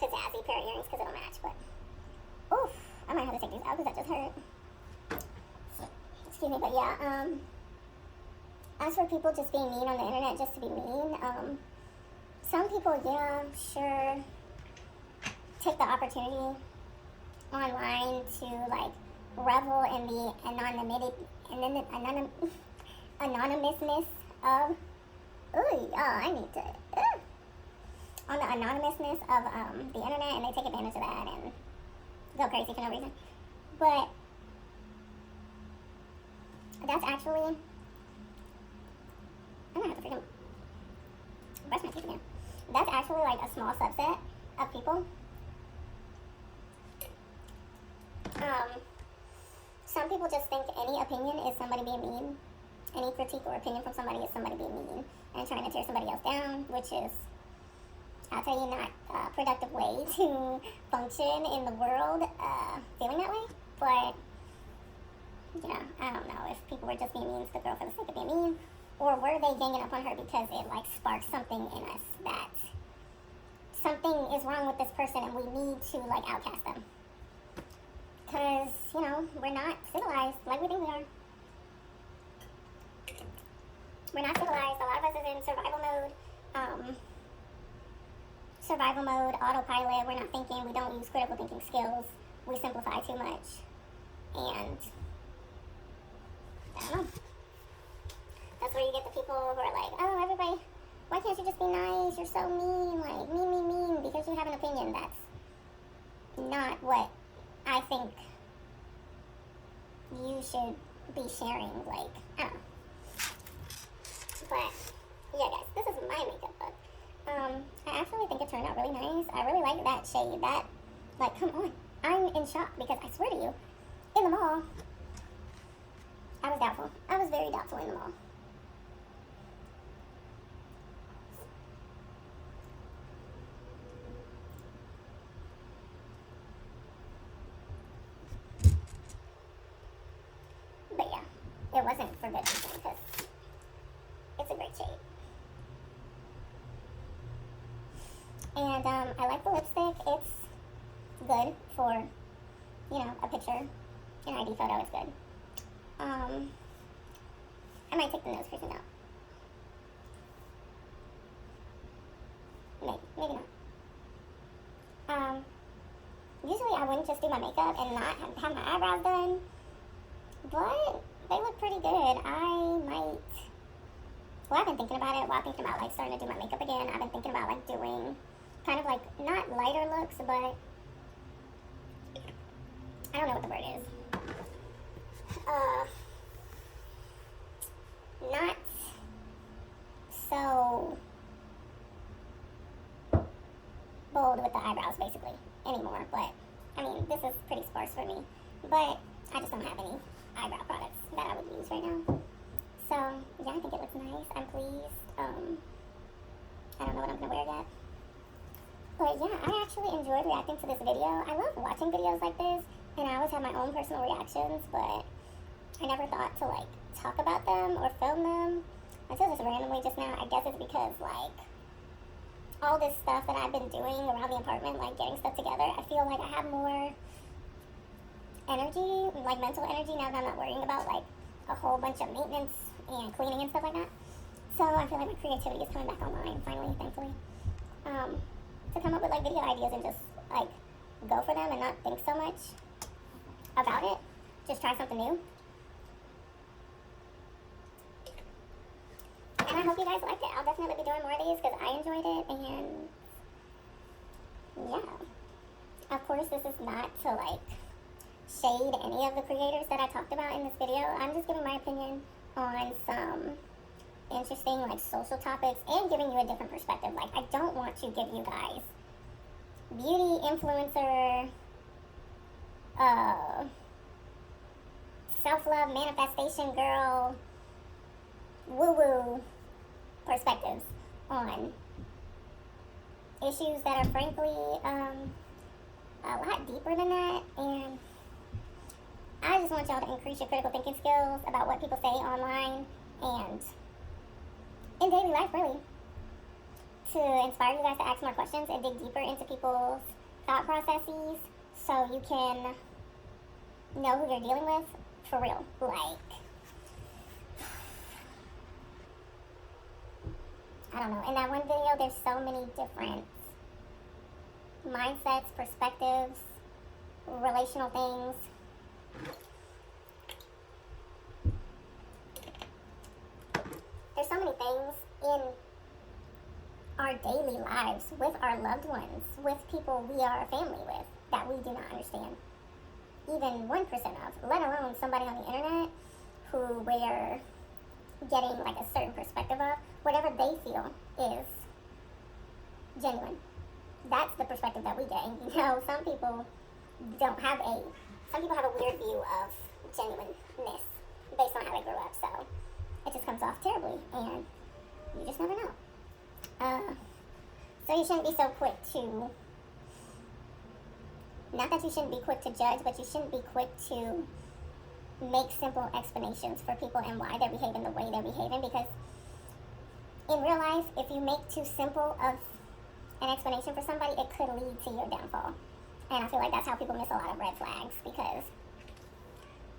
pizzazzy pair of earrings because it'll match, but, oof, I might have to take these out because that just hurt. Excuse me, but yeah, as for people just being mean on the internet just to be mean, some people, yeah, sure, take the opportunity online to, like, revel in the anonymousness of, on the anonymousness of the internet, and they take advantage of that and go crazy for no reason. But that's actually, I'm gonna have to freaking brush my teeth again. That's actually, like, a small subset of people. Some people just think any opinion is somebody being mean. Any critique or opinion from somebody is somebody being mean and trying to tear somebody else down, which is, I'll tell you, not a productive way to function in the world, feeling that way. But, yeah, I don't know if people were just being mean to the girl for the sake of being mean, or were they ganging up on her because it, like, sparked something in us that something is wrong with this person and we need to, like, outcast them. Because, you know, we're not civilized like we think we are. We're not civilized. A lot of us is in survival mode, autopilot. We're not thinking. We don't use critical thinking skills. We simplify too much. And I don't know. That's where you get the people who are like, oh, everybody, why can't you just be nice? You're so mean. Like, mean, because you have an opinion. That's not what I think you should be sharing. Like, I don't know. But, yeah, guys, this is my makeup look. I actually think it turned out really nice. I really like that shade. That, like, come on. I'm in shock because I swear to you, in the mall, I was doubtful. I was very doubtful in the mall. But yeah, it wasn't for good reason because it's a great shade. And I like the lipstick. It's good for, you know, a picture, an ID photo. It's good. I might take the nose piercing out. Maybe not. Usually I wouldn't just do my makeup and not have my eyebrows done, but they look pretty good. I've been thinking about it while thinking about like starting to do my makeup again. I've been thinking about like doing kind of like not lighter looks, but I don't know what the word is. Not so bold with the eyebrows basically anymore, but I mean this is pretty sparse for me, but I just don't have any eyebrow products that I would use right now. So yeah, I think it looks nice. I'm pleased. I don't know what I'm gonna wear yet, but yeah, I actually enjoyed reacting to this video. I love watching videos like this, and I always have my own personal reactions, but I never thought to like talk about them or film them until just randomly just now. I guess it's because like all this stuff that I've been doing around the apartment, like getting stuff together, I feel like I have more energy, like mental energy now that I'm not worrying about like a whole bunch of maintenance and cleaning and stuff like that. So I feel like my creativity is coming back online finally, thankfully, to come up with like video ideas and just like go for them and not think so much about it. Just try something new. And I hope you guys liked it. I'll definitely be doing more of these because I enjoyed it, and yeah. Of course, this is not to like shade any of the creators that I talked about in this video. I'm just giving my opinion on some interesting like social topics and giving you a different perspective. Like, I don't want to give you guys beauty influencer, self-love manifestation girl, woo-woo perspectives on issues that are frankly a lot deeper than that, and I just want y'all to increase your critical thinking skills about what people say online and in daily life, really, to inspire you guys to ask more questions and dig deeper into people's thought processes so you can know who you're dealing with for real. Like, I don't know, in that one video there's so many different mindsets, perspectives, relational things. There's so many things in our daily lives with our loved ones, with people we are a family with, that we do not understand even 1% of, let alone somebody on the internet who we're getting like a certain perspective of, whatever they feel is genuine. That's the perspective that we get. And you know, some people have a weird view of genuineness based on how they grew up, so it just comes off terribly, and you just never know. So you shouldn't be so quick to, not that you shouldn't be quick to judge, but you shouldn't be quick to make simple explanations for people and why they're behaving the way they're behaving, because in real life, if you make too simple of an explanation for somebody, it could lead to your downfall. And I feel like that's how people miss a lot of red flags, because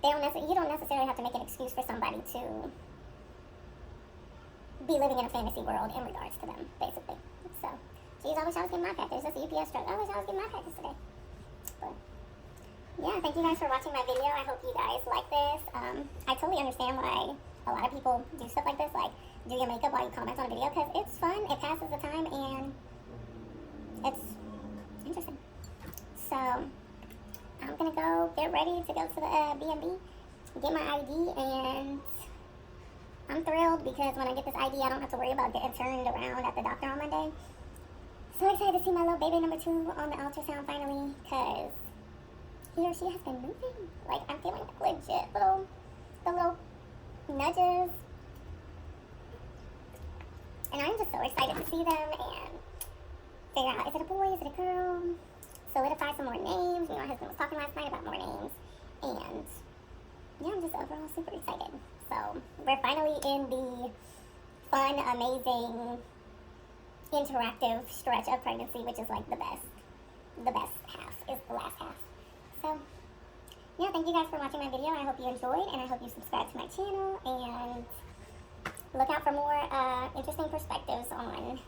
you don't necessarily have to make an excuse for somebody to be living in a fantasy world in regards to them, basically. So, geez, I wish I was getting my package. That's a UPS truck. I wish I was getting my package today. But yeah, thank you guys for watching my video. I hope you guys like this. I totally understand why a lot of people do stuff like this, like do your makeup while you comment on a video, because it's fun, it passes the time, and it's interesting. So I'm gonna go get ready to go to the B&B, get my ID, and I'm thrilled because when I get this ID, I don't have to worry about getting turned around at the doctor on Monday. So excited to see my little baby number 2 on the ultrasound finally, because he or she has been moving. Like, I'm feeling like legit the little nudges. And I'm just so excited to see them and figure out, is it a boy, is it a girl? Solidify some more names. You know, my husband was talking last night about more names. And yeah, I'm just overall super excited. So we're finally in the fun, amazing interactive stretch of pregnancy, which is like the best half is the last half. So yeah, thank you guys for watching my video. I hope you enjoyed, and I hope you subscribe to my channel, and look out for more interesting perspectives on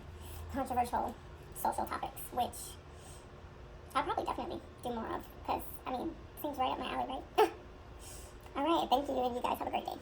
controversial social topics, which I'll probably definitely do more of, because, I mean, seems right up my alley, right? Alright, thank you, and you guys have a great day.